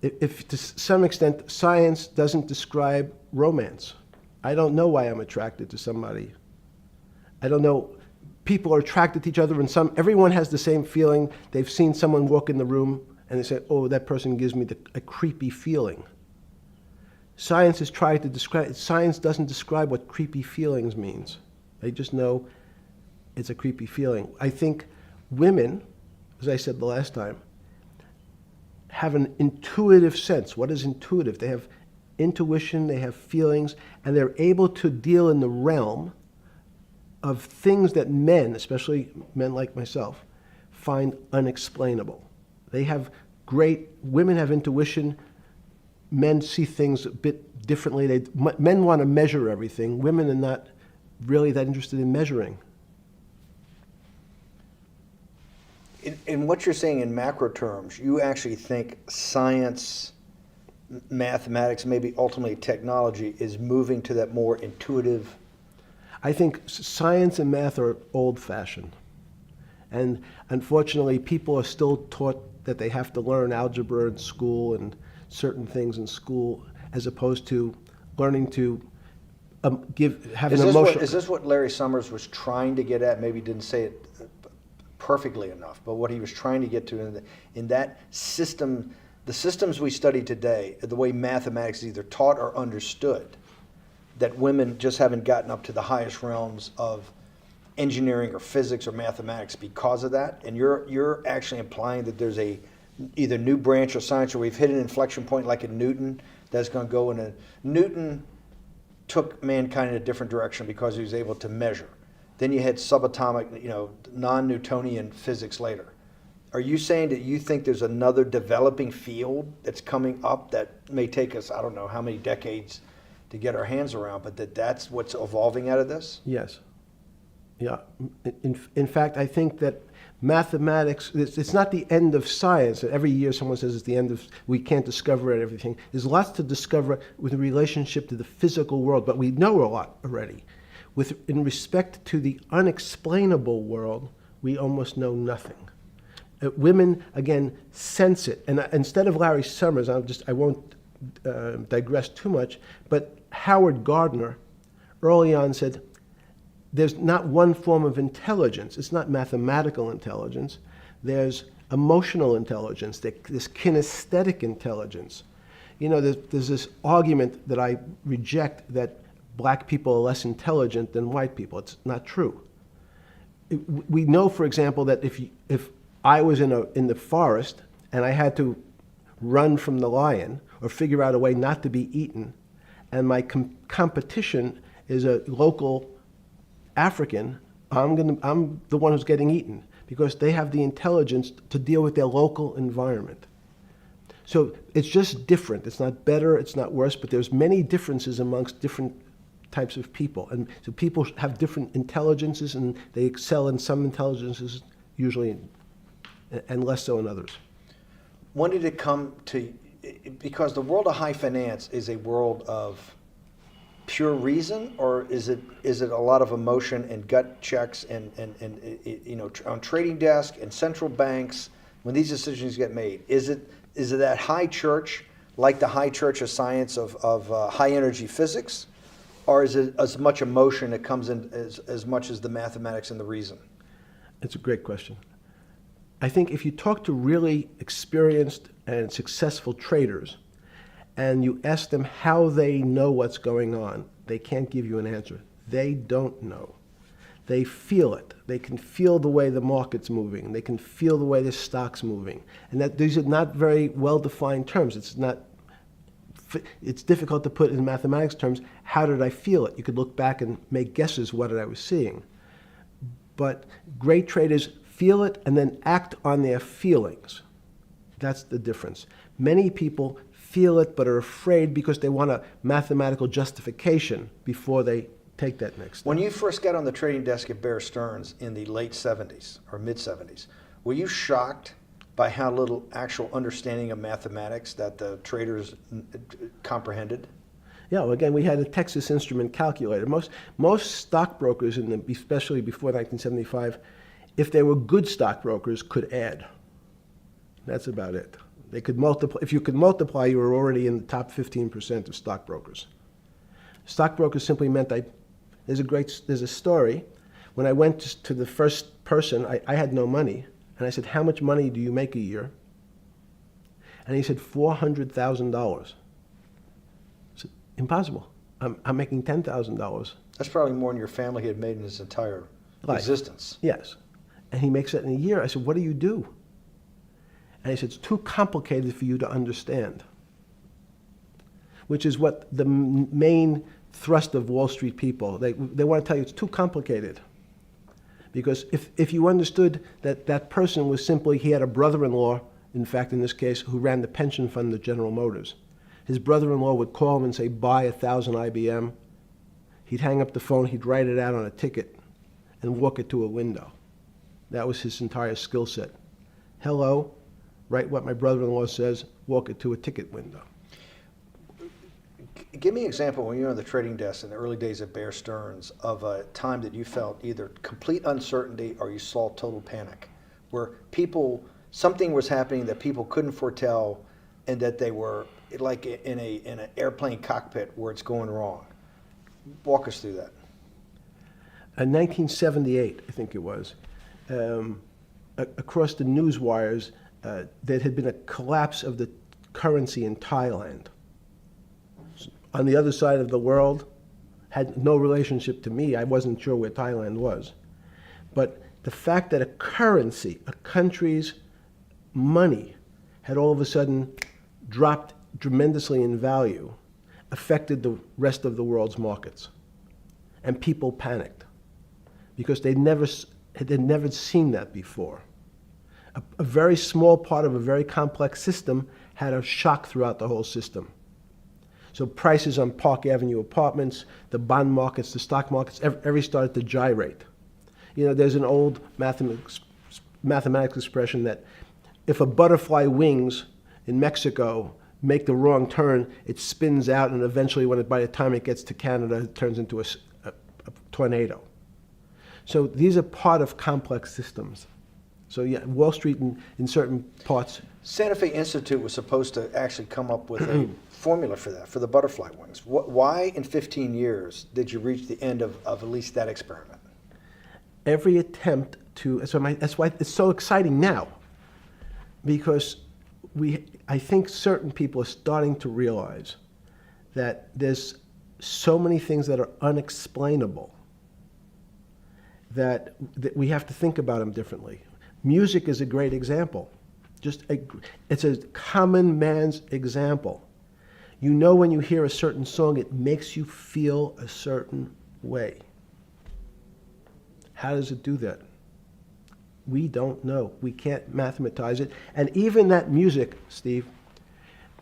if to some extent science doesn't describe romance, I don't know why I'm attracted to somebody. I don't know. People are attracted to each other, and everyone has the same feeling. They've seen someone walk in the room, and they say, "Oh, that person gives me a creepy feeling." Science has tried to describe. Science doesn't describe what creepy feelings means. They just know it's a creepy feeling. I think women as I said the last time, have an intuitive sense. What is intuitive? They have intuition, they have feelings, and they're able to deal in the realm of things that men, especially men like myself, find unexplainable. They have women have intuition, men see things a bit differently. Men want to measure everything. Women are not really that interested in measuring. In what you're saying in macro terms, you actually think science, mathematics, maybe ultimately technology is moving to that more intuitive. I think science and math are old-fashioned. And unfortunately, people are still taught that they have to learn algebra in school and certain things in school, as opposed to learning to have an emotional. Is this what Larry Summers was trying to get at? Maybe didn't say it perfectly enough, but what he was trying to get to in that system, the systems we study today, the way mathematics is either taught or understood, that women just haven't gotten up to the highest realms of engineering or physics or mathematics because of that. And you're actually implying that there's a either new branch of science, or we've hit an inflection point like in Newton that's going to go in a Newton took mankind in a different direction because he was able to measure. Then you had subatomic, non-Newtonian physics later. Are you saying that you think there's another developing field that's coming up that may take us, I don't know how many decades to get our hands around, but that's what's evolving out of this? Yes. Yeah. In fact, I think that mathematics, it's not the end of science. Every year someone says it's the end of, we can't discover everything. There's lots to discover with relationship to the physical world, but we know a lot already. In respect to the unexplainable world, we almost know nothing. Women, again, sense it. And instead of Larry Summers, I won't digress too much, but Howard Gardner early on said, there's not one form of intelligence. It's not mathematical intelligence. There's emotional intelligence. There's kinesthetic intelligence. There's this argument that I reject that black people are less intelligent than white people. It's not true. We know, for example, that if I was in the forest and I had to run from the lion or figure out a way not to be eaten, and my competition is a local African, I'm the one who's getting eaten because they have the intelligence to deal with their local environment. So it's just different. It's not better, it's not worse, but there's many differences amongst different types of people. And so people have different intelligences, and they excel in some intelligences usually, and less so in others. When did it come to, because the world of high finance is a world of pure reason, or is it a lot of emotion and gut checks and on trading desk and central banks when these decisions get made? Is it that high church, like the high church of science of high energy physics, or is it as much emotion that comes in as much as the mathematics and the reason? It's a great question. I think if you talk to really experienced and successful traders, and you ask them how they know what's going on, they can't give you an answer. They don't know. They feel it. They can feel the way the market's moving. They can feel the way the stock's moving. And that these are not very well-defined terms. It's difficult to put in mathematics terms, how did I feel it? You could look back and make guesses what I was seeing. But great traders feel it and then act on their feelings. That's the difference. Many people feel it but are afraid because they want a mathematical justification before they take that next step. When you first got on the trading desk at Bear Stearns in the late 70s or mid 70s, were you shocked by how little actual understanding of mathematics that the traders comprehended? Yeah, well, again, we had a Texas Instrument calculator. Most stockbrokers, especially before 1975, if they were good stockbrokers, could add. That's about it. They could multiply. If you could multiply, you were already in the top 15% of stockbrokers. Stockbrokers simply meant there's a story. When I went to the first person, I had no money. And I said, how much money do you make a year? And he said, $400,000. I said, impossible. I'm making $10,000. That's probably more than your family had made in its entire existence. Yes. And he makes that in a year. I said, what do you do? And he said, it's too complicated for you to understand, which is what the main thrust of Wall Street people, they want to tell you it's too complicated. Because if you understood that that person was simply, he had a brother-in-law, in fact, in this case, who ran the pension fund at General Motors. His brother-in-law would call him and say, buy 1,000 IBM. He'd hang up the phone, he'd write it out on a ticket and walk it to a window. That was his entire skill set. Hello, write what my brother-in-law says, walk it to a ticket window. Give me an example when you were on the trading desk in the early days of Bear Stearns of a time that you felt either complete uncertainty or you saw total panic, where something was happening that people couldn't foretell and that they were like in an airplane cockpit where it's going wrong. Walk us through that. In 1978, I think it was, across the news wires, there had been a collapse of the currency in Thailand. On the other side of the world, had no relationship to me. I wasn't sure where Thailand was. But the fact that a currency, a country's money, had all of a sudden dropped tremendously in value, affected the rest of the world's markets. And people panicked because they'd never seen that before. A very small part of a very complex system had a shock throughout the whole system. So prices on Park Avenue apartments, the bond markets, the stock markets, every started to gyrate. You know, there's an old mathematics expression that if a butterfly wings in Mexico make the wrong turn, it spins out, and eventually, by the time it gets to Canada, it turns into a tornado. So these are part of complex systems. So yeah, Wall Street in certain parts. Santa Fe Institute was supposed to actually come up with a formula for that, for the butterfly wings. Why in 15 years did you reach the end of at least that experiment? Every attempt to, that's why it's so exciting now, because I think certain people are starting to realize that there's so many things that are unexplainable that we have to think about them differently. Music is a great example. It's a common man's example. You know, when you hear a certain song, it makes you feel a certain way. How does it do that? We don't know. We can't mathematize it. And even that music, Steve,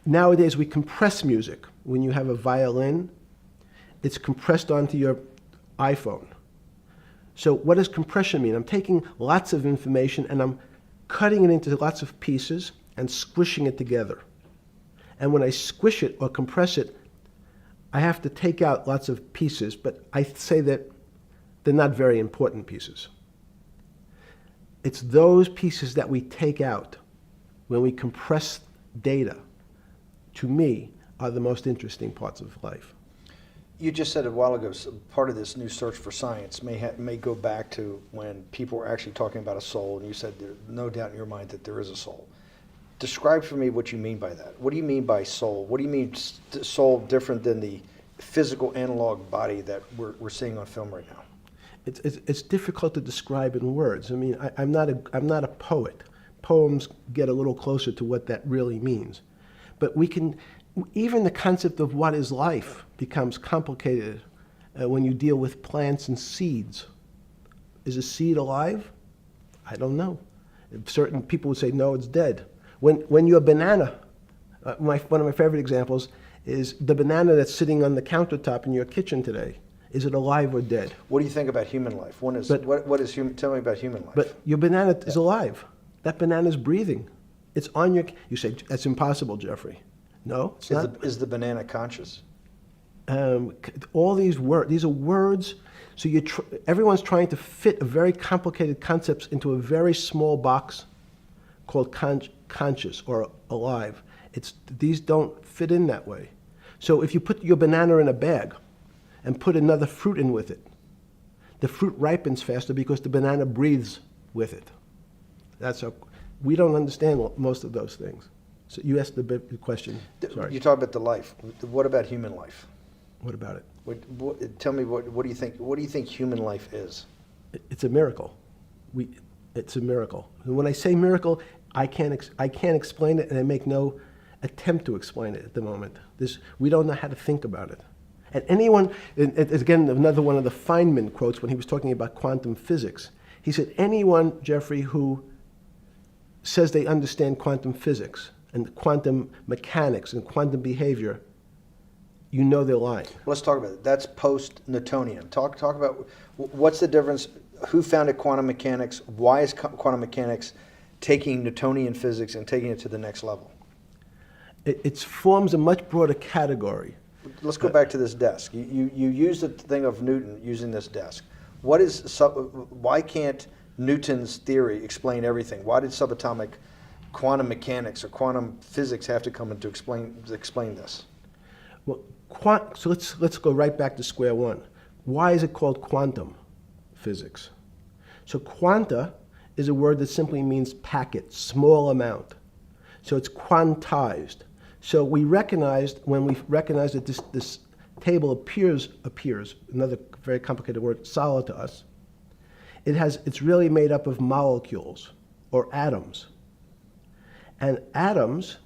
nowadays we compress music. When you have a violin, it's compressed onto your iPhone. So what does compression mean? I'm taking lots of information and I'm cutting it into lots of pieces and squishing it together. And when I squish it or compress it, I have to take out lots of pieces, but I say that they're not very important pieces. It's those pieces that we take out when we compress data, to me, are the most interesting parts of life. You just said a while ago, part of this new search for science may go back to when people were actually talking about a soul, and you said there's no doubt in your mind that there is a soul. Describe for me what you mean by that. What do you mean by soul? What do you mean soul different than the physical analog body that we're seeing on film right now? It's difficult to describe in words. I mean, I'm not a poet. Poems get a little closer to what that really means. But even the concept of what is life becomes complicated when you deal with plants and seeds. Is a seed alive? I don't know. Certain people would say, no, it's dead. When your banana, one of my favorite examples is the banana that's sitting on the countertop in your kitchen today. Is it alive or dead? What do you think about human life? Tell me about human life. But your banana is alive. That banana is breathing. It's on your, you say, that's impossible, Jeffrey. No, it's not. Is the banana conscious? All these are words. So everyone's trying to fit a very complicated concepts into a very small box called conscious or alive. These don't fit in that way. So if you put your banana in a bag and put another fruit in with it, the fruit ripens faster because the banana breathes with it. We don't understand most of those things. So you asked the big question. Sorry. You talk about the life. What about human life? What about it? Tell me what do you think? What do you think human life is? It's a miracle. It's a miracle. And when I say miracle, I can't explain it, and I make no attempt to explain it at the moment. We don't know how to think about it. And anyone, and again, another one of the Feynman quotes when he was talking about quantum physics. He said, anyone, Jeffrey, who says they understand quantum physics and quantum mechanics and quantum behavior, you know they're lying. Let's talk about it. That's post-Newtonian. Talk about what's the difference, who founded quantum mechanics, why is quantum mechanics taking Newtonian physics and taking it to the next level? It forms a much broader category. Let's go back to this desk. You use the thing of Newton using this desk. Why can't Newton's theory explain everything? Why did subatomic quantum mechanics or quantum physics have to come in to explain this? Well, so let's go right back to square one. Why is it called quantum physics? So quanta is a word that simply means packet, small amount. So it's quantized. So we recognized, when we recognized that this table appears, another very complicated word, solid to us, it's really made up of molecules or atoms. And atoms,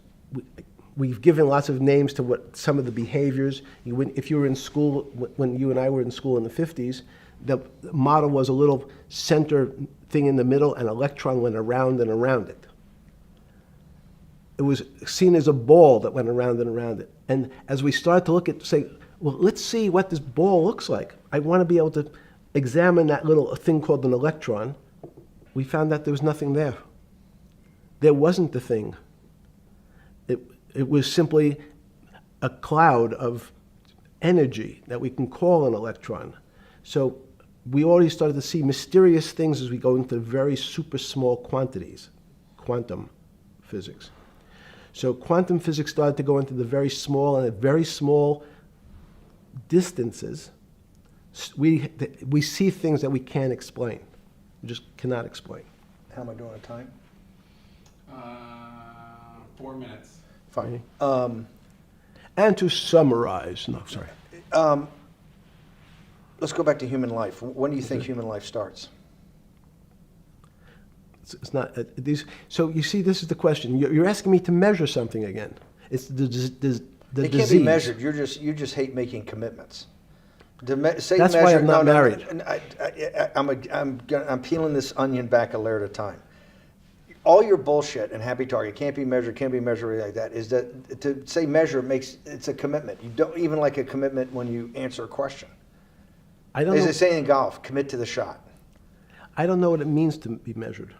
we've given lots of names to what some of the behaviors. If you were in school, when you and I were in school in the 50s, the model was a little center thing in the middle, and an electron went around and around it. It was seen as a ball that went around and around it. And as we started to look at, say, well, let's see what this ball looks like. I want to be able to examine that little thing called an electron. We found that there was nothing there. There wasn't the thing. It was simply a cloud of energy that we can call an electron. So we already started to see mysterious things as we go into very super small quantities, quantum physics. So quantum physics started to go into the very small, and at very small distances, we see things that we can't explain. We just cannot explain. How am I doing on time? 4 minutes. Fine. And to summarize, no, sorry. Let's go back to human life. When do you think human life starts? It's not these. So you see, this is the question. You're asking me to measure something again. It's the disease. It can't be measured. You just hate making commitments. That's why I'm not married. I'm peeling this onion back a layer at a time. All your bullshit and happy target can't be measured like that. Is that to say measure it's a commitment. You don't even like a commitment when you answer a question. I don't As know. they say in golf, commit to the shot. I don't know what it means to be measured.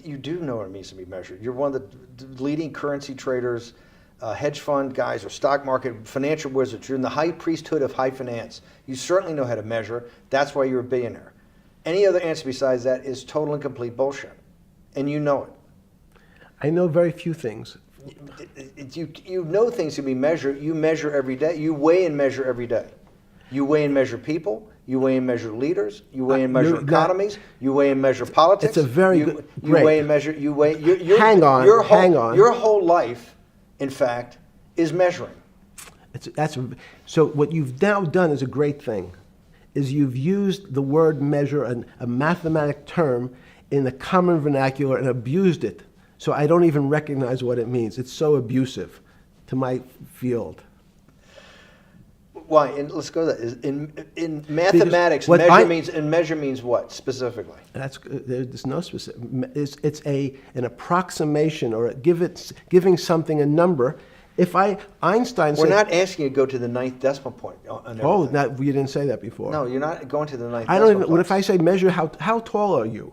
You do know what it means to be measured. You're one of the leading currency traders, hedge fund guys, or stock market financial wizards. You're in the high priesthood of high finance. You certainly know how to measure. That's why you're a billionaire. Any other answer besides that is total and complete bullshit, and you know it. I know very few things. You know things can be measured. You measure every day. You weigh and measure every day. You weigh and measure people. You weigh and measure leaders. You weigh and measure economies. You weigh and measure politics. It's a very good. You weigh and measure. You weigh. Hang on. Your whole life, in fact, is measuring. So what you've now done is a great thing, is you've used the word measure, a mathematic term, in the common vernacular and abused it. So I don't even recognize what it means. It's so abusive to my field. Why? And let's go to that. In mathematics, measure means what specifically? There's no specific. It's an approximation, or giving something a number. Einstein said, we're not asking you to go to the 9th decimal point. You didn't say that before. No, you're not going to the 9th. I don't even. What if I say measure? How tall are you?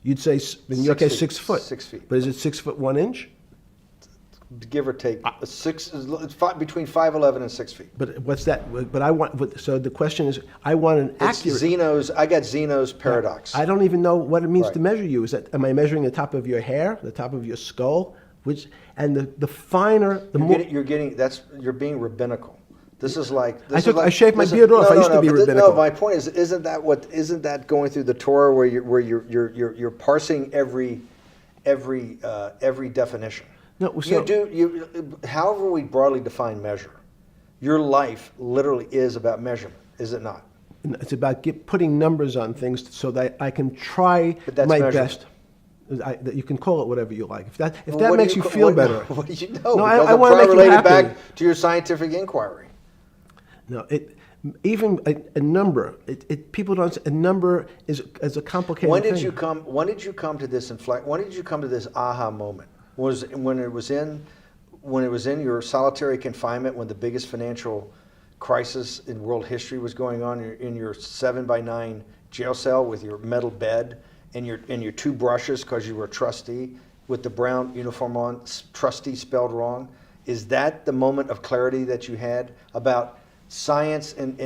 You'd say, in your case, 6 foot. 6 feet. But is it 6 foot 1 inch? Give or take, between 5'11" and 6 feet. But what's that? But I want. So the question is, I want an accurate. I got Zeno's paradox. I don't even know what it means to measure you. Am I measuring the top of your hair, the top of your skull, the finer, the more. You're being rabbinical. This is like. I shaved my beard off. I used to be rabbinical. No, my point is, isn't that going through the Torah where you're parsing every definition? No, so, however we broadly define measure, your life literally is about measurement, is it not? It's about putting numbers on things so that I can try my best. That you can call it whatever you like. If Well, that what do makes you feel what- better. What do you know? No, Because I I'm wanna trying make to you relate it happy. back to your scientific inquiry. No, even a number. People don't. A number is a complicated When did thing. you come? When did you come to this When did you come to this aha moment? Was it when it was in your solitary confinement, when the biggest financial crisis in world history was going on, in your 7x9 jail cell with your metal bed and your two brushes because you were a trustee with the brown uniform on, trustee spelled wrong? Is that the moment of clarity that you had about science and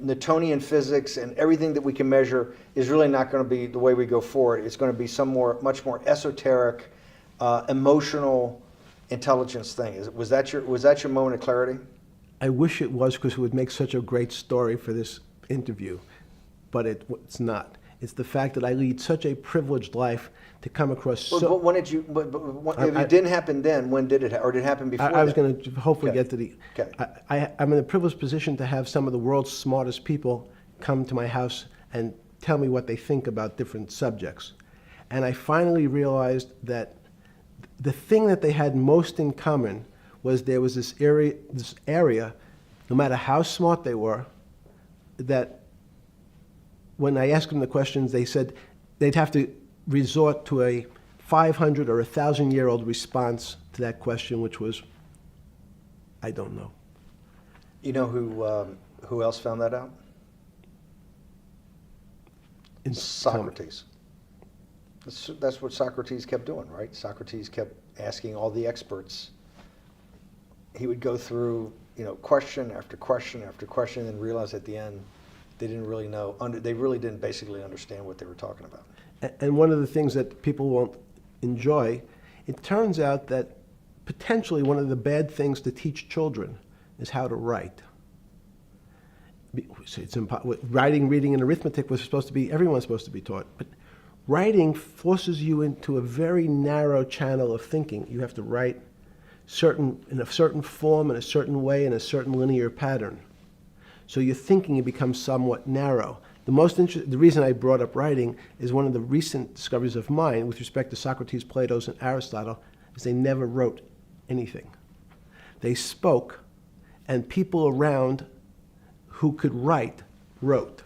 Newtonian physics and everything that we can measure is really not going to be the way we go forward? It's going to be much more esoteric, emotional intelligence thing. Was that your moment of clarity? I wish it was, because it would make such a great story for this interview, but it's not. It's the fact that I lead such a privileged life to come across. But when did you? If it didn't happen then, when did it? Or did it happen before? I was then? going to hopefully Okay. get to the. Okay. I'm in a privileged position to have some of the world's smartest people come to my house and tell me what they think about different subjects, and I finally realized that the thing that they had most in common was there was this area, no matter how smart they were, that when I asked them the questions, they said they'd have to resort to a 500 or 1,000-year-old response to that question, which was, I don't know. You know who else found that out? Socrates. That's what Socrates kept doing, right? Socrates kept asking all the experts. He would go through, question after question after question, and realize at the end they didn't really know. They really didn't basically understand what they were talking about. And one of the things that people won't enjoy, it turns out that potentially one of the bad things to teach children is how to write. Writing, reading, and arithmetic was supposed to be, everyone's supposed to be taught. But writing forces you into a very narrow channel of thinking. You have to write in a certain form, in a certain way, in a certain linear pattern. So your thinking becomes somewhat narrow. The reason I brought up writing is one of the recent discoveries of mine with respect to Socrates, Plato, and Aristotle is they never wrote anything. They spoke, and people around who could write wrote.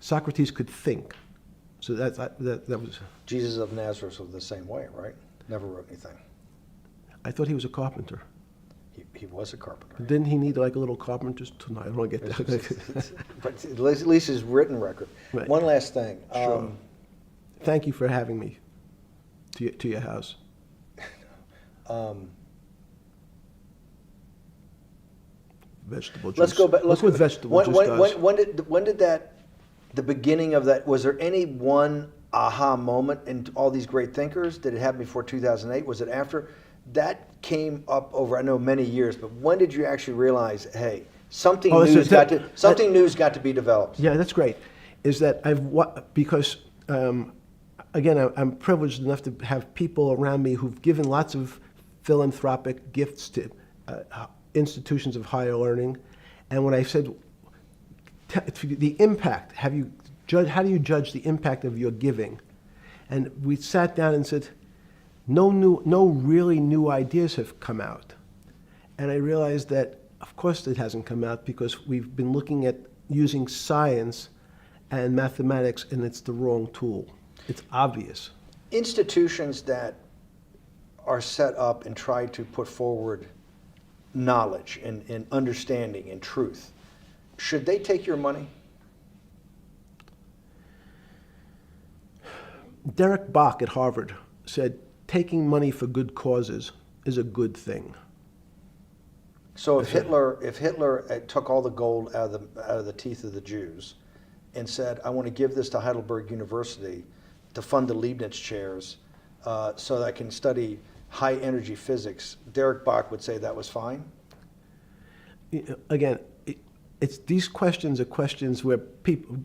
Socrates could think. So that was. Jesus of Nazareth was the same way, right? Never wrote anything. I thought he was a carpenter. He was a carpenter. Didn't he need like a little carpenter's tool? I don't want to get that. But at least his written record. Right. One last thing. Sure. Thank you for having me to your house. Vegetable juice. Let's go back. Look what vegetable juice does. When did the beginning of that, was there any one aha moment in all these great thinkers? Did it happen before 2008? Was it after? That came up over, I know, many years, but when did you actually realize, hey, something new's got to be developed? Yeah, that's great. Is that because again, I'm privileged enough to have people around me who've given lots of philanthropic gifts to institutions of higher learning, and when I said the impact, how do you judge the impact of your giving? And we sat down and said, no really new ideas have come out. And I realized that, of course, it hasn't come out because we've been looking at using science and mathematics, and it's the wrong tool. It's obvious. Institutions that are set up and try to put forward knowledge and understanding and truth, should they take your money? Derek Bach at Harvard said, taking money for good causes is a good thing. So if Hitler took all the gold out of the teeth of the Jews and said, I want to give this to Heidelberg University to fund the Leibniz chairs so that I can study high energy physics, Derek Bach would say that was fine? Again, these questions are questions where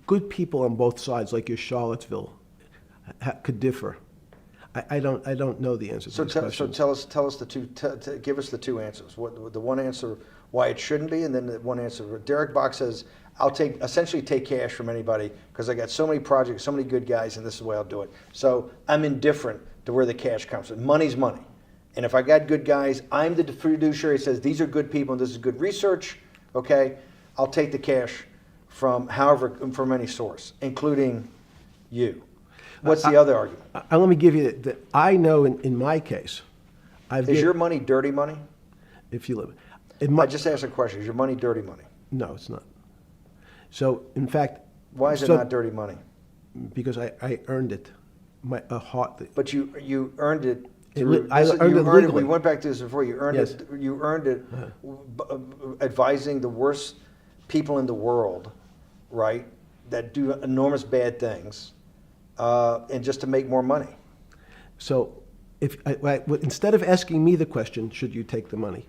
good people on both sides, like your Charlottesville, could differ. I don't know the answer to these questions. So tell us the two. Give us the two answers. The one answer why it shouldn't be, and then the one answer. Derek Bach says, I'll essentially take cash from anybody because I got so many projects, so many good guys, and this is the way I'll do it. So I'm indifferent to where the cash comes from. Money's money. And if I got good guys, I'm the fiduciary that says these are good people and this is good research, okay? I'll take the cash from any source, including you. What's the other argument? Let me give you that. I know in my case, Is your money dirty money? if you live, I just asked a question. Is your money dirty money? no, it's not. So in fact, Why is it not dirty money? because I earned it, a heart. But you earned it. I earned it legally. We went back to this before. You earned Yes. it. You earned it advising the worst people in the world, right? That do enormous bad things, and just to make more money. So instead of asking me the question, should you take the money?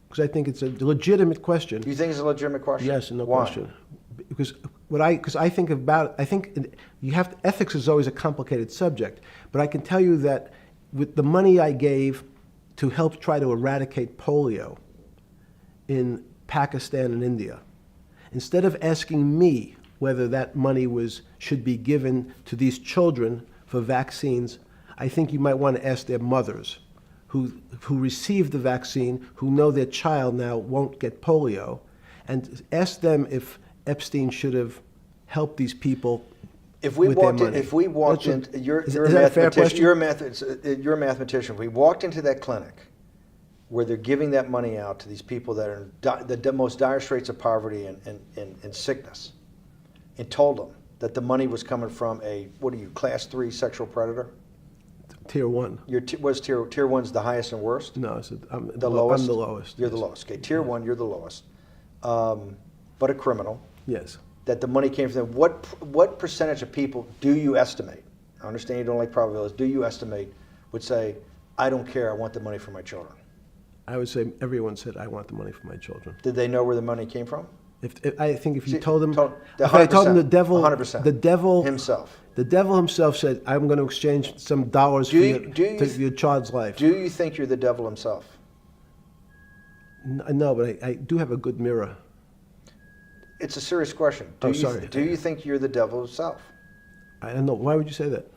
Because I think it's a legitimate question. Do you think it's a legitimate question? Yes, no Why? question. Because I think about, ethics is always a complicated subject, but I can tell you that with the money I gave to help try to eradicate polio in Pakistan and India, instead of asking me whether that money should be given to these children for vaccines, I think you might want to ask their mothers who received the vaccine, who know their child now won't get polio, and ask them if Epstein should have helped these people with their money. If we walked in, you're is a that a fair mathematician. question? You're a mathematician. If we walked into that clinic where they're giving that money out to these people that are in the most dire straits of poverty and sickness, and told them that the money was coming from class 3 sexual predator? Tier 1. Tier 1's the highest and worst? No, I'm The lowest? I'm the lowest. You're the yes. lowest. Okay, tier 1, you're the lowest. But a criminal. Yes. That the money came from them. What percentage of people do you estimate? I understand you don't like probabilities. Do you estimate would say, I don't care, I want the money for my children? I would say everyone said, I want the money for my children. Did they know where the money came from? I think if you See, told them, if I told them 100%. the devil Himself. The devil himself said, I'm going to exchange some dollars for your child's life. Do you think you're the devil himself? No, but I do have a good mirror. It's a serious question. Sorry. Do you think you're the devil himself? I don't know. Why would you say that?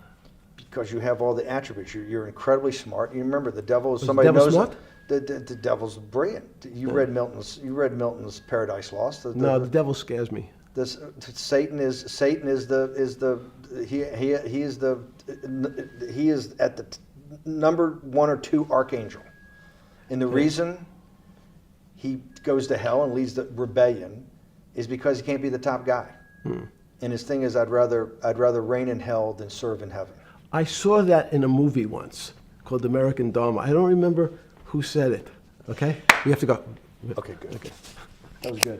Because you have all the attributes. You're incredibly smart. You remember the devil is Was somebody the devil knows smart? The devil's brilliant. You read Milton's Paradise Lost. No, the devil scares me. Satan is at the number 1 or 2 archangel, and the reason he goes to hell and leads the rebellion is because he can't be the top guy. And his thing is, I'd rather reign in hell than serve in heaven. I saw that in a movie once called American Dharma. I don't remember who said it. Okay, we have to go. Okay, good. Okay. That was good.